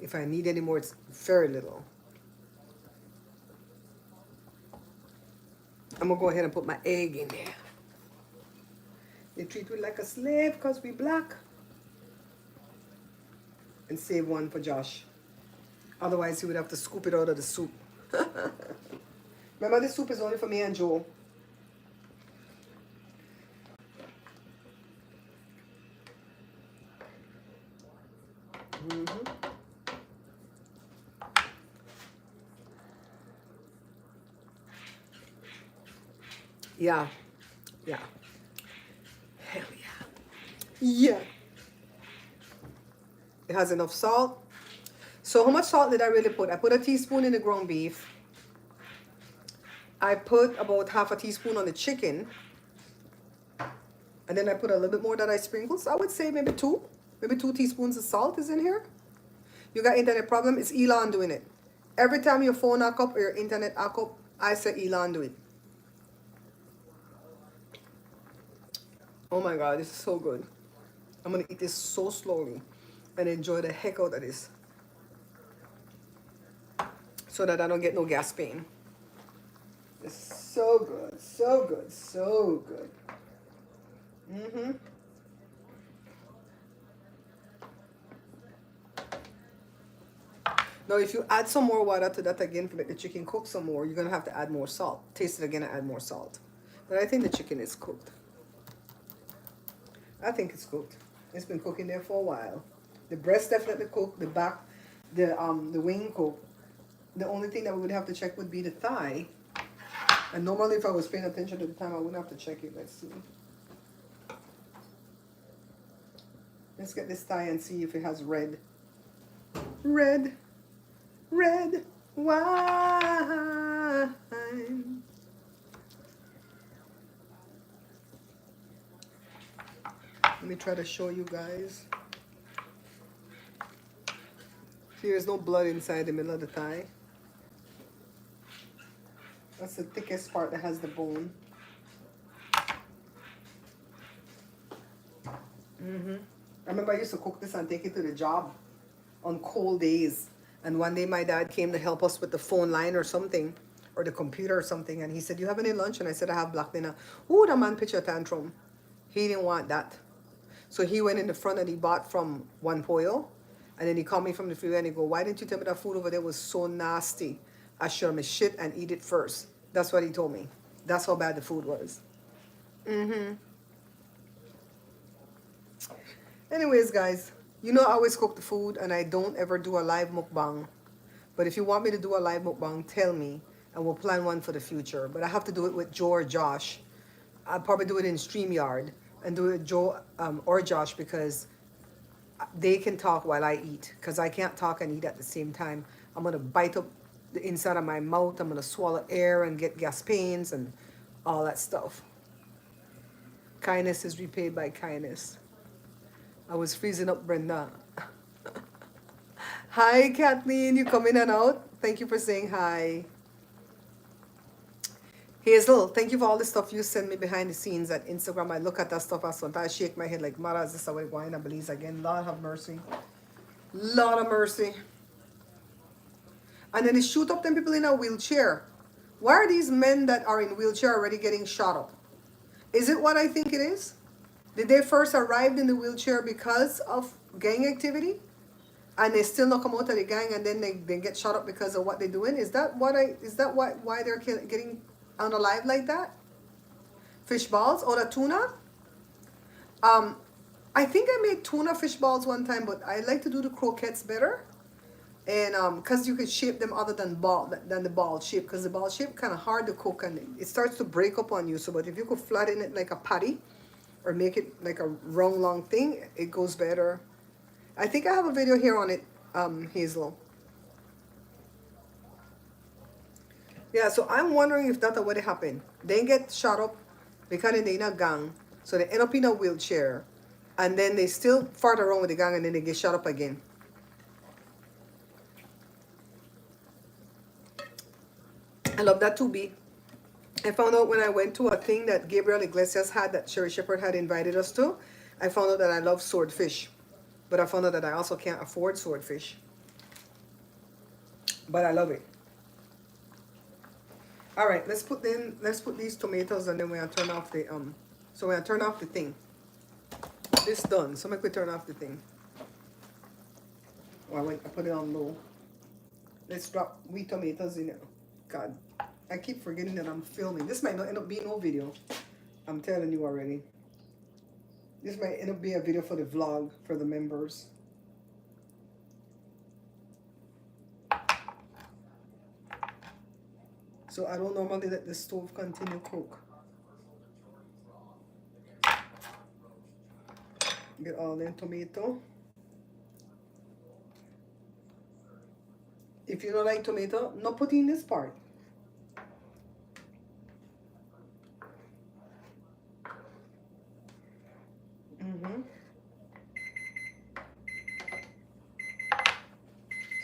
If I need any more, it's very little. I'm gonna go ahead and put my egg in there. They treat me like a slave because we black. And save one for Josh. Otherwise, he would have to scoop it out of the soup. Remember, this soup is only for me and Joe. Mm-hmm. Yeah. Yeah. Hell yeah. Yeah. It has enough salt. So how much salt did I really put? I put a teaspoon in the ground beef. I put about half a teaspoon on the chicken. And then I put a little bit more that I sprinkled. So I would say maybe two teaspoons of salt is in here. You got internet problem, it's Elon doing it. Every time your phone hack up or your internet hack up, I say Elon do it. Oh my God, this is so good. I'm gonna eat this so slowly and enjoy the heck out of this, so that I don't get no gas pain. It's so good, so good, so good. Now, if you add some more water to that again to make the chicken cook some more, you're gonna have to add more salt. Taste it again and add more salt. But I think the chicken is cooked. I think it's cooked. It's been cooking there for a while. The breast definitely cooked. The back, the wing cooked. The only thing that we would have to check would be the thigh. And normally, if I was paying attention to the time, I wouldn't have to check it. Let's see. Let's get this thigh and see if it has red wine. Let me try to show you guys. See, there's no blood inside the middle of the thigh. That's the thickest part that has the bone. I remember I used to cook this and take it to the job on cold days. And one day my dad came to help us with the phone line or something, or the computer or something. And he said, "You have any lunch?" And I said, "I have black dinner." Ooh, the man pitched a tantrum. He didn't want that. So he went in the front and he bought from One Pollo. And then he called me from the freeway and he go, "Why didn't you tell me that food over there was so nasty? I should have shit and eat it first." That's what he told me. That's how bad the food was. Anyways, guys, you know I always cook the food and I don't ever do a live mukbang. But if you want me to do a live mukbang, tell me and we'll plan one for the future. But I have to do it with Joe or Josh. I'll probably do it in StreamYard and do it with Joe or Josh, because they can talk while I eat, because I can't talk and eat at the same time. I'm going to bite up the inside of my mouth. I'm going to swallow air and get gas pains and all that stuff. Kindness is repaid by kindness. I was freezing up, Brenda. Hi, Kathleen. You come in and out? Thank you for saying hi. Hazel, thank you for all the stuff you send me behind the scenes at Instagram. I look at that stuff and sometimes I shake my head like, "Mara, is this how we're going to Belize again?" Lord have mercy. Lord of mercy. And then they shoot up them people in a wheelchair. Why are these men that are in wheelchair already getting shot up? Is it what I think it is? Did they first arrive in the wheelchair because of gang activity? And they still not come out of the gang and then they get shot up because of what they're doing? Is that why they're getting unalive like that? Fish balls or the tuna? I think I made tuna fish balls one time, but I like to do the croquettes better. And because you could shape them other than the ball shape, because the ball shape kind of hard to cook and it starts to break up on you. So, but if you could flatten it like a patty or make it like a round long thing, it goes better. I think I have a video here on it, Hazel. Yeah, so I'm wondering if that's what happened. They get shot up because they're in a gang, so they end up in a wheelchair, and then they still fart around with the gang, and then they get shot up again. I love that too, B. I found out when I went to a thing that Gabriel Iglesias had, that Sherry Shepherd had invited us to, I found out that I love swordfish. But I found out that I also can't afford swordfish. But I love it. All right, let's put these tomatoes, and then we're gonna turn off the so we're gonna turn off the thing. This done. So make we turn off the thing. Oh, I put it on low. Let's drop wheat tomatoes in it. God, I keep forgetting that I'm filming. This might not end up being no video. I'm telling you already. This might end up being a video for the vlog for the members. So I don't normally let the stove continue cook. Get all the tomato. If you don't like tomato, not put in this part.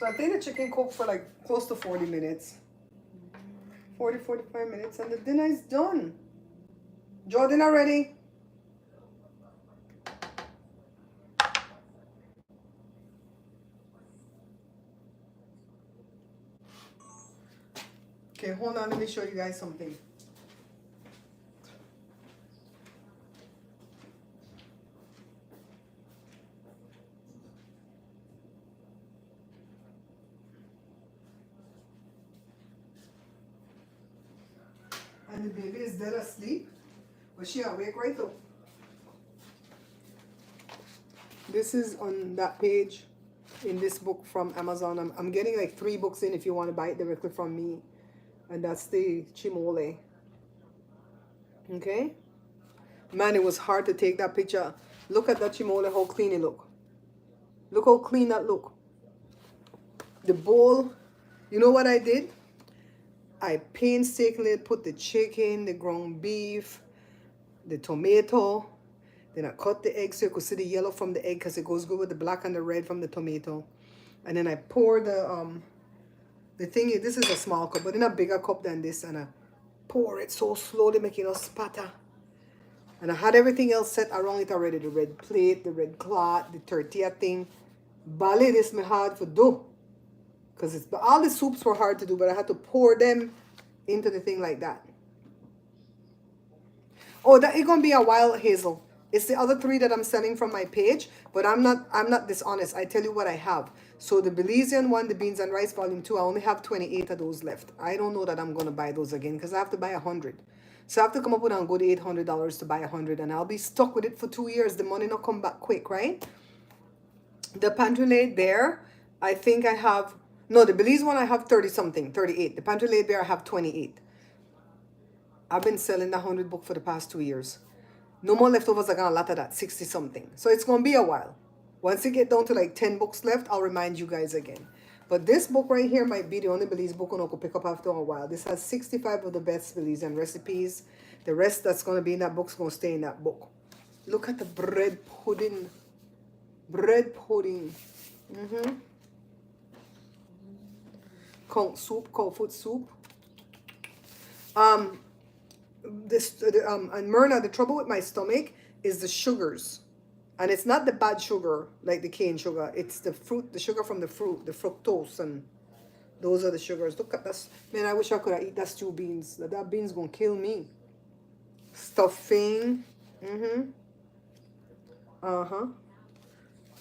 So I think the chicken cooked for like close to 40 minutes. 45 minutes and the dinner is done. Joe, dinner ready? Okay, hold on, let me show you guys something. And the baby is dead asleep, but she awake right though. This is on that page in this book from Amazon. I'm getting like 3 books in if you want to buy it directly from me. And that's the Chimole. Okay? Man, it was hard to take that picture. Look at that Chimole, how clean it look. Look how clean that look. The bowl, you know what I did? I painstakingly put the chicken, the ground beef, the tomato. Then I cut the egg so you could see the yellow from the egg because it goes good with the black and the red from the tomato. And then I pour the thing is, this is a small cup, but in a bigger cup than this, and I pour it so slowly, making it spatter. And I had everything else set around it already, the red plate, the red cloth, the tortilla thing. Bali, this me hard to do. Because all the soups were hard to do, but I had to pour them into the thing like that. Oh, that it's gonna be a wild hazel. It's the other 3 that I'm selling from my page, but I'm not dishonest. I tell you what I have. So the Belizean one, the beans and rice volume 2, I only have 28 of those left. I don't know that I'm gonna buy those again because I have to buy 100. So I have to come up with a good $800 to buy 100, and I'll be stuck with it for 2 years. The money not come back quick, right? The pantry laid bear, I think I have, no, the Belize one I have 30 something, 38. The pantry laid bear I have 28. I've been selling the 100 book for the past 2 years. No more leftovers. I got a lot of that, 60 something. So it's going to be a while. Once you get down to like 10 books left, I'll remind you guys again. But this book right here might be the only Belize book I'm going to pick up after a while. This has 65 of the best Belizean recipes. The rest that's going to be in that book is going to stay in that book. Look at the bread pudding. Bread pudding. Cold soup, cold food soup. And Myrna, the trouble with my stomach is the sugars. And it's not the bad sugar, like the cane sugar. It's the fruit, the sugar from the fruit, the fructose, and those are the sugars. Look at that. Man, I wish I could have eat that stew beans. That beans gonna kill me. Stuffing.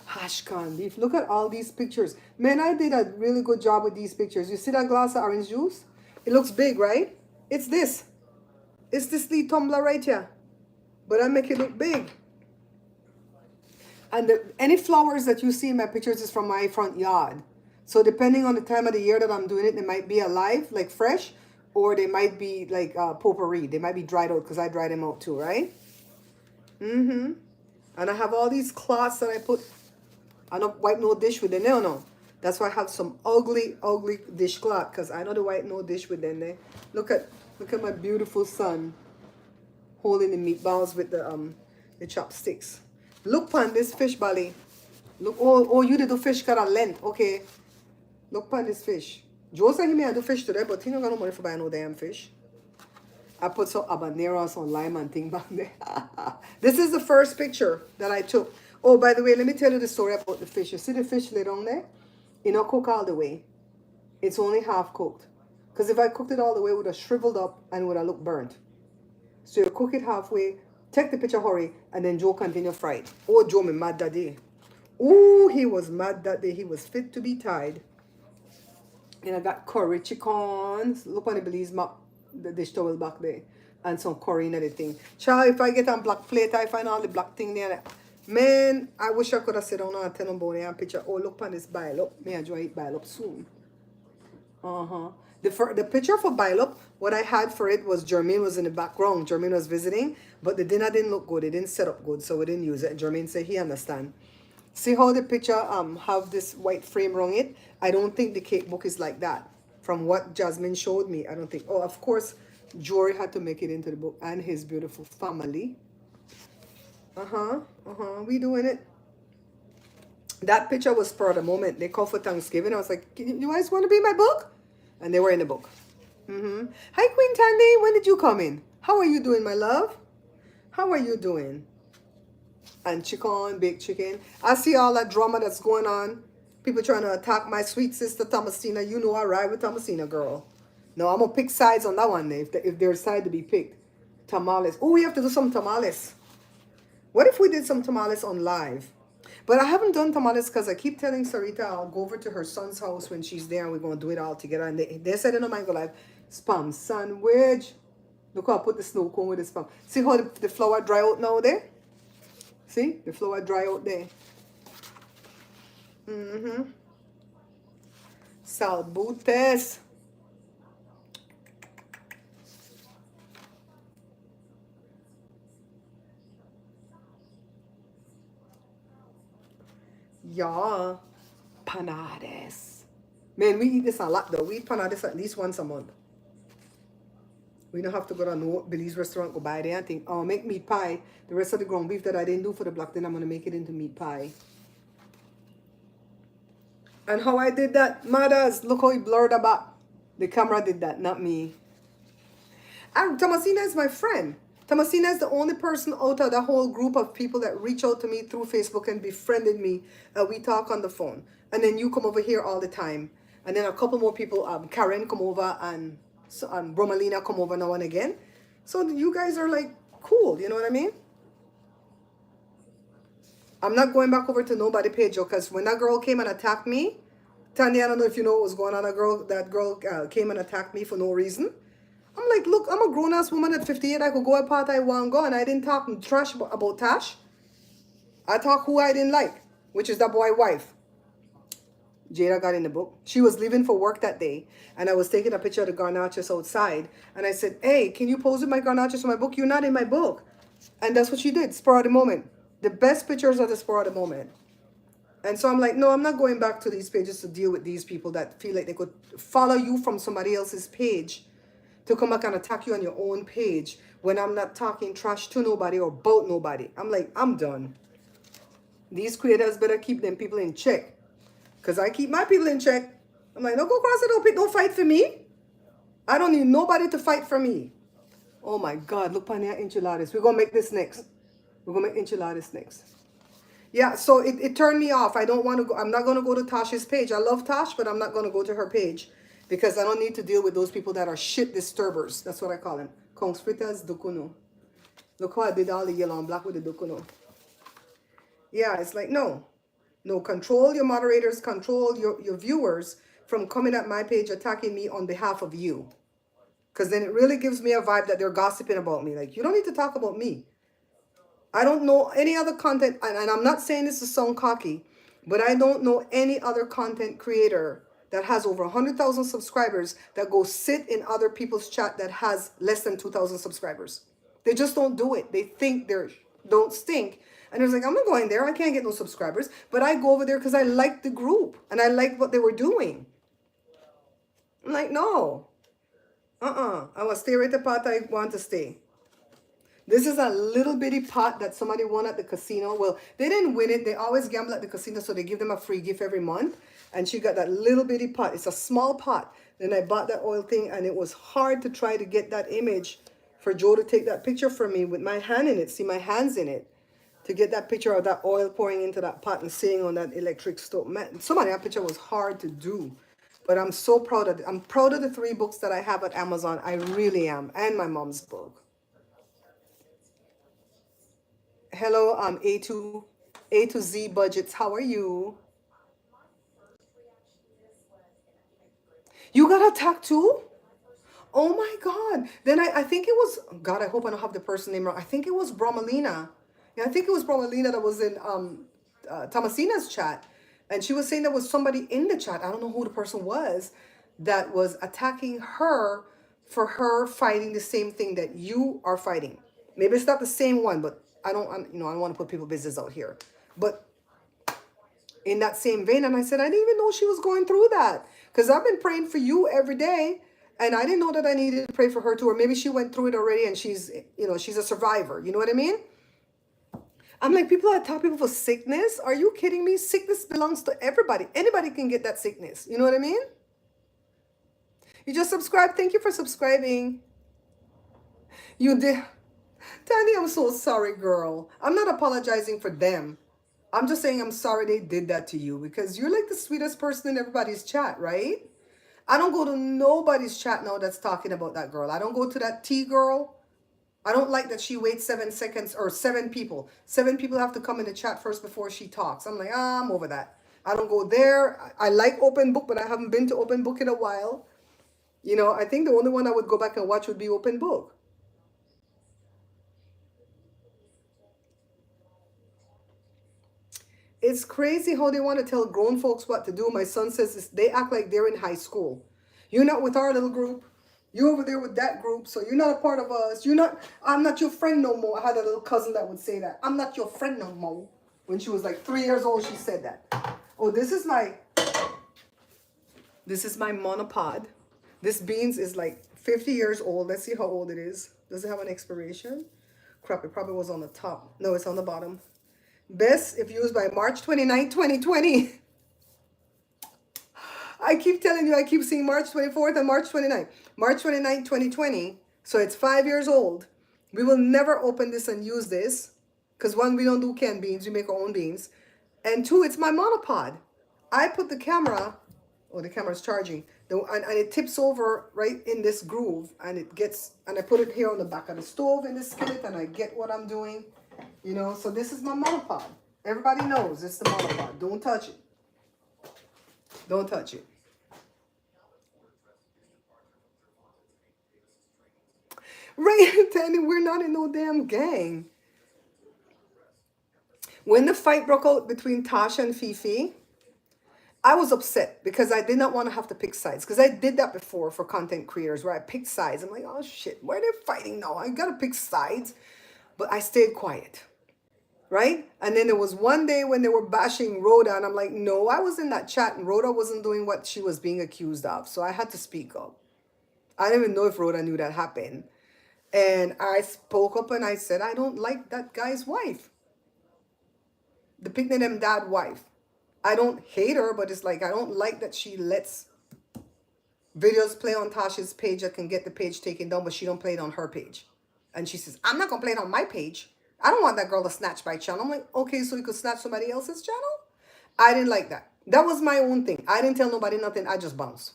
Hash corned beef. Look at all these pictures. Man, I did a really good job with these pictures. You see that glass of orange juice? It looks big, right? It's this. It's this little tumbler right here. But I make it look big. And any flowers that you see in my pictures is from my front yard. So depending on the time of the year that I'm doing it, they might be alive, like fresh, or they might be like potpourri. They might be dried out because I dry them out too, right? And I have all these cloths that I put. I don't wipe no dish with them. No. That's why I have some ugly dishcloth because I don't wipe no dish with them. Look at my beautiful son holding the meatballs with the chopsticks. Look pan this fish belly. Look, oh, you did the fish got a length. Okay. Look pan this fish. Joe said he may do fish today, but he don't got no money for buying no damn fish. I put some habanero and some lime and thing back there. This is the first picture that I took. Oh, by the way, let me tell you the story about the fish. You see the fish laid on there? It don't cook all the way. It's only half cooked. Because if I cooked it all the way, it would have shriveled up and would have looked burnt. So you cook it halfway, take the picture, hurry, and then Joe continue fry it. Oh, Joe me mad that day. Oh, he was mad that day. He was fit to be tied. And I got curry chickens. Look on the Belize map, the dish towel back there. And some curry and everything. Child, if I get on black plate, I find all the black thing there. Man, I wish I could have sit down and tell them about it and picture. Oh, look on this bile up. May I enjoy it bile up soon. The picture for bile up, what I had for it was Jermaine was in the background. Jermaine was visiting, but the dinner didn't look good. It didn't set up good, so we didn't use it. Jermaine said he understand. See how the picture have this white frame around it? I don't think the cake book is like that. From what Jasmine showed me, I don't think. Oh, of course, Jory had to make it into the book and his beautiful family. We doing it. That picture was for the moment. They called for Thanksgiving. I was like, you guys want to be in my book? And they were in the book. Hi, Queen Tandy. When did you come in? How are you doing, my love? How are you doing? And chicken, baked chicken. I see all that drama that's going on. People trying to attack my sweet sister Thomasina. You know I ride with Thomasina, girl. No, I'm going to pick sides on that one if there's side to be picked. Tamales. Oh, we have to do some tamales. What if we did some tamales on live? But I haven't done tamales because I keep telling Sarita I'll go over to her son's house when she's there and we're going to do it all together. And they said they don't mind go live. Spam sandwich. Look how I put the snow cone with the spam. See how the flour dry out now there? See? The flour dry out there. Salbutes. Yeah. Panades. Man, we eat this a lot though. We eat panades at least once a month. We don't have to go to no Belize restaurant, go buy there and think, oh, make meat pie. The rest of the ground beef that I didn't do for the black, then I'm going to make it into meat pie. And how I did that, mothers, look how he blurred the back. The camera did that, not me. And Thomasina is my friend. Thomasina is the only person out of the whole group of people that reach out to me through Facebook and befriended me. We talk on the phone. And then you come over here all the time. And then a couple more people, Karen come over and Bromalina come over now and again. So you guys are like cool, you know what I mean? I'm not going back over to nobody page, because when that girl came and attacked me, Tanya, I don't know if you know what was going on. That girl came and attacked me for no reason. I'm like, look, I'm a grown-ass woman at 58. I could go a part I want to go, and I didn't talk trash about Tash. I talk who I didn't like, which is that boy wife. Jada got in the book. She was leaving for work that day, and I was taking a picture of the garnachas outside, and I said, hey, can you pose with my garnachas for my book? You're not in my book. And that's what she did, spur of the moment. The best pictures are the spur of the moment. And so I'm like, no, I'm not going back to these pages to deal with these people that feel like they could follow you from somebody else's page to come back and attack you on your own page when I'm not talking trash to nobody or about nobody. I'm like, I'm done. These creators better keep them people in check. Because I keep my people in check. I'm like, don't go across it, don't fight for me. I don't need nobody to fight for me. Oh my God, look on their enchiladas. We're going to make this next. We're going to make enchiladas next. Yeah, so it turned me off. I don't want to go. I'm not going to go to Tasha's page. I love Tash, but I'm not going to go to her page because I don't need to deal with those people that are shit disturbers. That's what I call them. Kongs fritas dukuno. Look how I did all the yellow and black with the dukuno. Yeah, it's like, no. No, control your moderators, control your viewers from coming at my page attacking me on behalf of you. Because then it really gives me a vibe that they're gossiping about me. Like, you don't need to talk about me. I don't know any other content, and I'm not saying this to sound cocky, but I don't know any other content creator that has over 100,000 subscribers that go sit in other people's chat that has less than 2,000 subscribers. They just don't do it. They think they don't stink. And they're like, I'm not going there. I can't get no subscribers. But I go over there because I like the group and I like what they were doing. I'm like, no. I want to stay right the part I want to stay. This is a little bitty pot that somebody won at the casino. Well, they didn't win it. They always gamble at the casino, so they give them a free gift every month. And she got that little bitty pot. It's a small pot. Then I bought that oil thing, and it was hard to try to get that image for Joe to take that picture for me with my hand in it. See my hands in it. To get that picture of that oil pouring into that pot and sitting on that electric stove. Man, some of that picture was hard to do. But I'm so proud of it. I'm proud of the 3 books that I have at Amazon. I really am. And my mom's book. Hello, A to Z Budgets. How are you? You got attacked too? Oh my God. Then I think it was, God, I hope I don't have the person name wrong. I think it was Bromalina. Yeah, I think it was Bromalina that was in Thomasina's chat. And she was saying there was somebody in the chat, I don't know who the person was, that was attacking her for her fighting the same thing that you are fighting. Maybe it's not the same one, but I don't want to put people's business out here. But in that same vein. And I said, I didn't even know she was going through that. Because I've been praying for you every day. And I didn't know that I needed to pray for her too. Or maybe she went through it already and she's, you know, she's a survivor. You know what I mean? I'm like, people attack people for sickness? Are you kidding me? Sickness belongs to everybody. Anybody can get that sickness. You know what I mean? You just subscribe. Thank you for subscribing. You did. Tandy, I'm so sorry, girl. I'm not apologizing for them. I'm just saying I'm sorry they did that to you because you're like the sweetest person in everybody's chat, right? I don't go to nobody's chat now that's talking about that girl. I don't go to that T girl. I don't like that she waits 7 seconds or 7 people. 7 people have to come in the chat first before she talks. I'm like, I'm over that. I don't go there. I like Open Book, but I haven't been to Open Book in a while. You know, I think the only one I would go back and watch would be Open Book. It's crazy how they want to tell grown folks what to do. My son says this, they act like they're in high school. You're not with our little group. You're over there with that group, so you're not a part of us. I'm not your friend no more. I had a little cousin that would say that. I'm not your friend no more. When she was like 3 years old, she said that. Oh, this is my monopod. This beans is like 50 years old. Let's see how old it is. Does it have an expiration? Crap, it probably was on the top. No, it's on the bottom. Best if used by March 29, 2020. I keep telling you, I keep seeing March 24th and March 29th. March 29th, 2020. So it's 5 years old. We will never open this and use this. Because one, we don't do canned beans. We make our own beans. And two, it's my monopod. I put the camera, oh, the camera's charging. And it tips over right in this groove. And I put it here on the back of the stove in this skillet. And I get what I'm doing. You know, so this is my monopod. Everybody knows it's the monopod. Don't touch it. Don't touch it. Right, Tandy, we're not in no damn gang. When the fight broke out between Tasha and Fifi, I was upset because I did not want to have to pick sides. Because I did that before for content creators where I picked sides. I'm like, oh shit, why are they fighting now? I gotta pick sides. But I stayed quiet. Right? And then there was one day when they were bashing Rhoda, and I'm like, no, I was in that chat, and Rhoda wasn't doing what she was being accused of. So I had to speak up. I didn't even know if Rhoda knew that happened. And I spoke up and I said, I don't like that guy's wife. The picnic them dad wife. I don't hate her, but it's like, I don't like that she lets videos play on Tasha's page that can get the page taken down, but she don't play it on her page. And she says, I'm not going to play it on my page. I don't want that girl to snatch my channel. I'm like, okay, so you could snatch somebody else's channel? I didn't like that. That was my own thing. I didn't tell nobody nothing. I just bounced.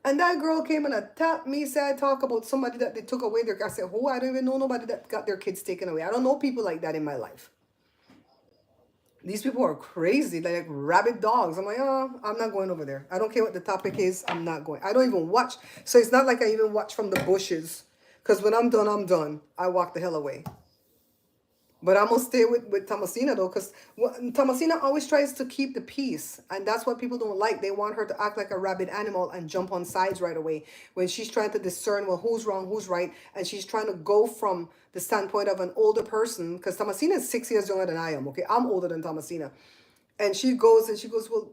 And that girl came and attacked me, said I talk about somebody that they took away their... I said, who? I don't even know nobody that got their kids taken away. I don't know people like that in my life. These people are crazy. They're like rabid dogs. I'm like, oh, I'm not going over there. I don't care what the topic is. I'm not going. I don't even watch. So it's not like I even watch from the bushes. Because when I'm done, I'm done. I walk the hell away. But I'm going to stay with Thomasina, though, because Thomasina always tries to keep the peace. And that's what people don't like. They want her to act like a rabid animal and jump on sides right away when she's trying to discern, well, who's wrong, who's right. And she's trying to go from the standpoint of an older person, because Thomasina is 6 years younger than I am, okay? I'm older than Thomasina. And she goes, well,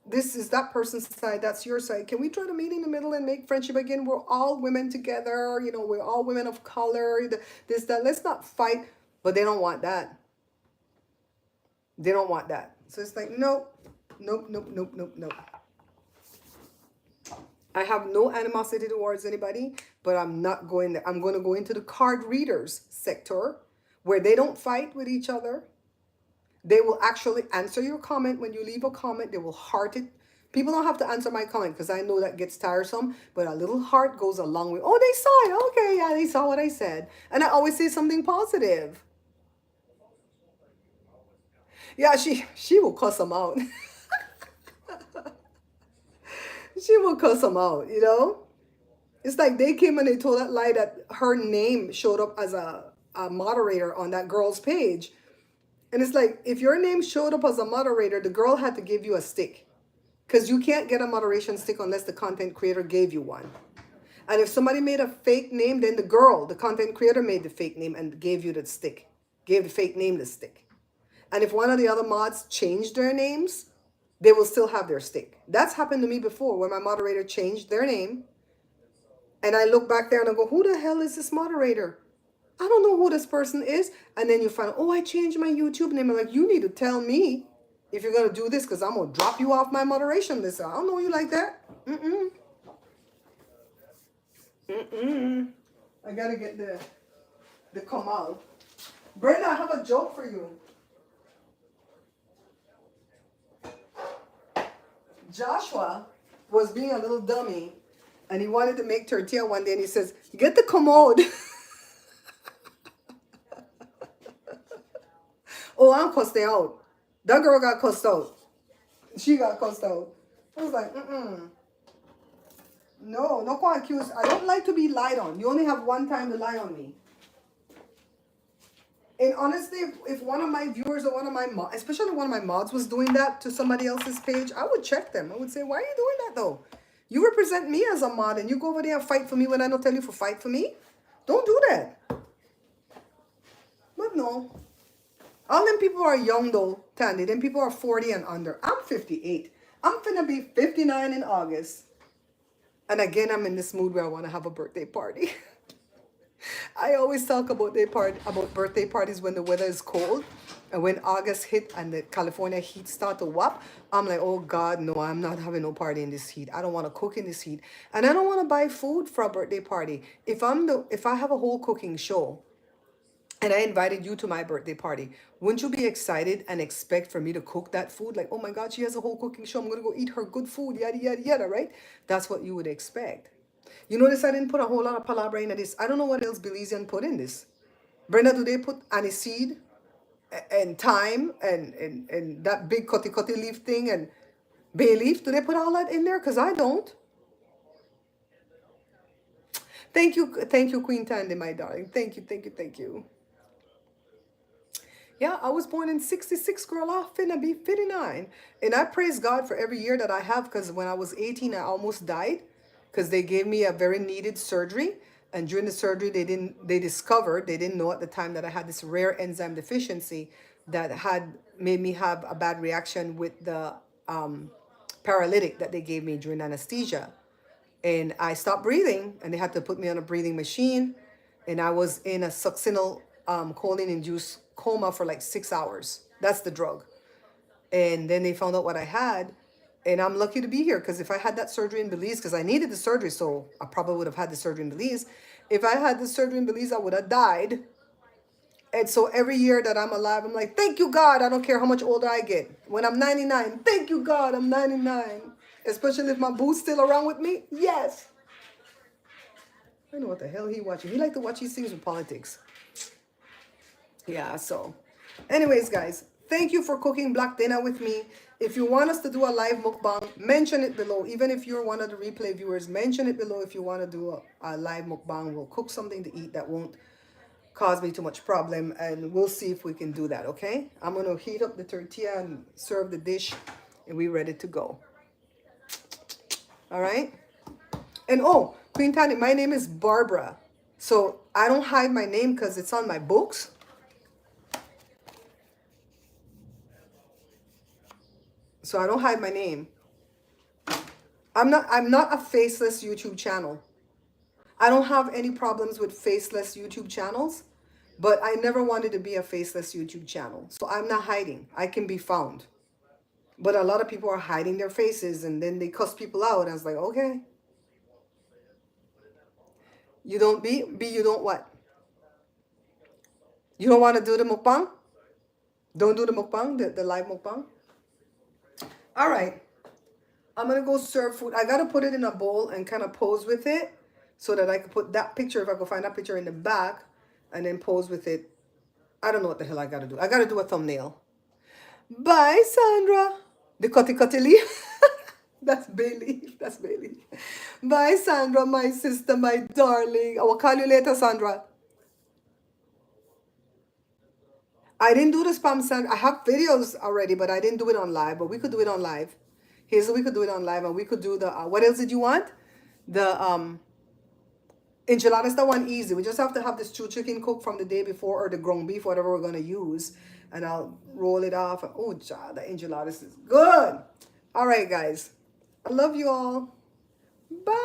this is that person's side, that's your side. Can we try to meet in the middle and make friendship again? We're all women together. You know, we're all women of color. This, that. Let's not fight. But they don't want that. They don't want that. So it's like, nope, nope, nope, nope, nope, nope. I have no animosity towards anybody, but I'm not going there. I'm going to go into the card readers sector where they don't fight with each other. They will actually answer your comment. When you leave a comment, they will heart it. People don't have to answer my comment because I know that gets tiresome, but a little heart goes a long way. Oh, they saw it. Okay, yeah, they saw what I said. And I always say something positive. Yeah, she will cuss them out. She will cuss them out, you know? It's like they came and they told that lie that her name showed up as a moderator on that girl's page. And it's like, if your name showed up as a moderator, the girl had to give you a stick. Because you can't get a moderation stick unless the content creator gave you one. And if somebody made a fake name, then the content creator made the fake name and gave you the stick. Gave the fake name the stick. And if one of the other mods change their names, they will still have their stick. That's happened to me before when my moderator changed their name. And I look back there and I go, who the hell is this moderator? I don't know who this person is. And then you find, oh, I changed my YouTube name. I'm like, you need to tell me if you're going to do this, because I'm going to drop you off my moderation list. I don't know you like that. Mm-mm. Mm-mm. I got to get the Kamal. Brenda, I have a joke for you. Joshua was being a little dummy, and he wanted to make tortilla one day, and he says, get the commode. Oh, I'm cussed out. That girl got cussed out. She got cussed out. I was like, no, no quite accused. I don't like to be lied on. You only have one time to lie on me. And honestly, if one of my viewers or one of my mods, especially one of my mods was doing that to somebody else's page, I would check them. I would say, why are you doing that though? You represent me as a mod and you go over there and fight for me when I don't tell you to fight for me? Don't do that. But no. All them people are young though, Tandy. Them people are 40 and under. I'm 58. I'm finna be 59 in August. And again, I'm in this mood where I want to have a birthday party. I always talk about birthday parties when the weather is cold. And when August hit and the California heat start to whop, I'm like, oh God, no, I'm not having no party in this heat. I don't want to cook in this heat. And I don't want to buy food for a birthday party. If I have a whole cooking show, and I invited you to my birthday party, wouldn't you be excited and expect for me to cook that food? Like, oh my God, she has a whole cooking show. I'm going to go eat her good food, yada, yada, yada, right? That's what you would expect. You notice I didn't put a whole lot of palabra in this. I don't know what else Belizean put in this. Brenda, do they put aniseed and thyme and that big kotti kotti leaf thing and bay leaf? Do they put all that in there? Because I don't. Thank you, Queen Tandy, my darling. Thank you. Yeah, I was born in 66, girl. I'm finna be 59. And I praise God for every year that I have, because when I was 18, I almost died because they gave me a very needed surgery. And during the surgery, they didn't know at the time that I had this rare enzyme deficiency that had made me have a bad reaction with the paralytic that they gave me during anesthesia. And I stopped breathing, and they had to put me on a breathing machine. And I was in a succinyl choline-induced coma for like 6 hours. That's the drug. And then they found out what I had. And I'm lucky to be here, because if I had that surgery in Belize, because I needed the surgery, so I probably would have had the surgery in Belize. If I had the surgery in Belize, I would have died. And so every year that I'm alive, I'm like, thank you, God. I don't care how much older I get. When I'm 99, thank you, God, I'm 99. Especially if my boo's still around with me. Yes. I don't know what the hell he watching. He like to watch these things with politics. Yeah, so. Anyways, guys, thank you for cooking black dinner with me. If you want us to do a live mukbang, mention it below. Even if you're one of the replay viewers, mention it below if you want to do a live mukbang. We'll cook something to eat that won't cause me too much problem, and we'll see if we can do that, okay? I'm going to heat up the tortilla and serve the dish, and we're ready to go. All right? And oh, Queen Tani, my name is Barbara. So I don't hide my name because it's on my books. So I don't hide my name. I'm not a faceless YouTube channel. I don't have any problems with faceless YouTube channels, but I never wanted to be a faceless YouTube channel. So I'm not hiding. I can be found. But a lot of people are hiding their faces, and then they cuss people out. And I was like, okay. You don't you don't what? You don't want to do the mukbang? Don't do the mukbang, the live mukbang? All right. I'm going to go serve food. I got to put it in a bowl and kind of pose with it so that I can put that picture, if I can find that picture in the back, and then pose with it. I don't know what the hell I got to do. I got to do a thumbnail. Bye, Sandra. The kotti leaf. That's bay leaf. That's bay leaf. Bye, Sandra, my sister, my darling. I will call you later, Sandra. I didn't do the spam, Sandra. I have videos already, but I didn't do it on live. But we could do it on live. Hazel, we could do it on live, and we could do the, what else did you want? The enchiladas, that one easy. We just have to have the stew chicken cooked from the day before, or the ground beef, whatever we're going to use. and I'll roll it off. Oh, God, the enchiladas is good. All right, guys. I love you all. Bye.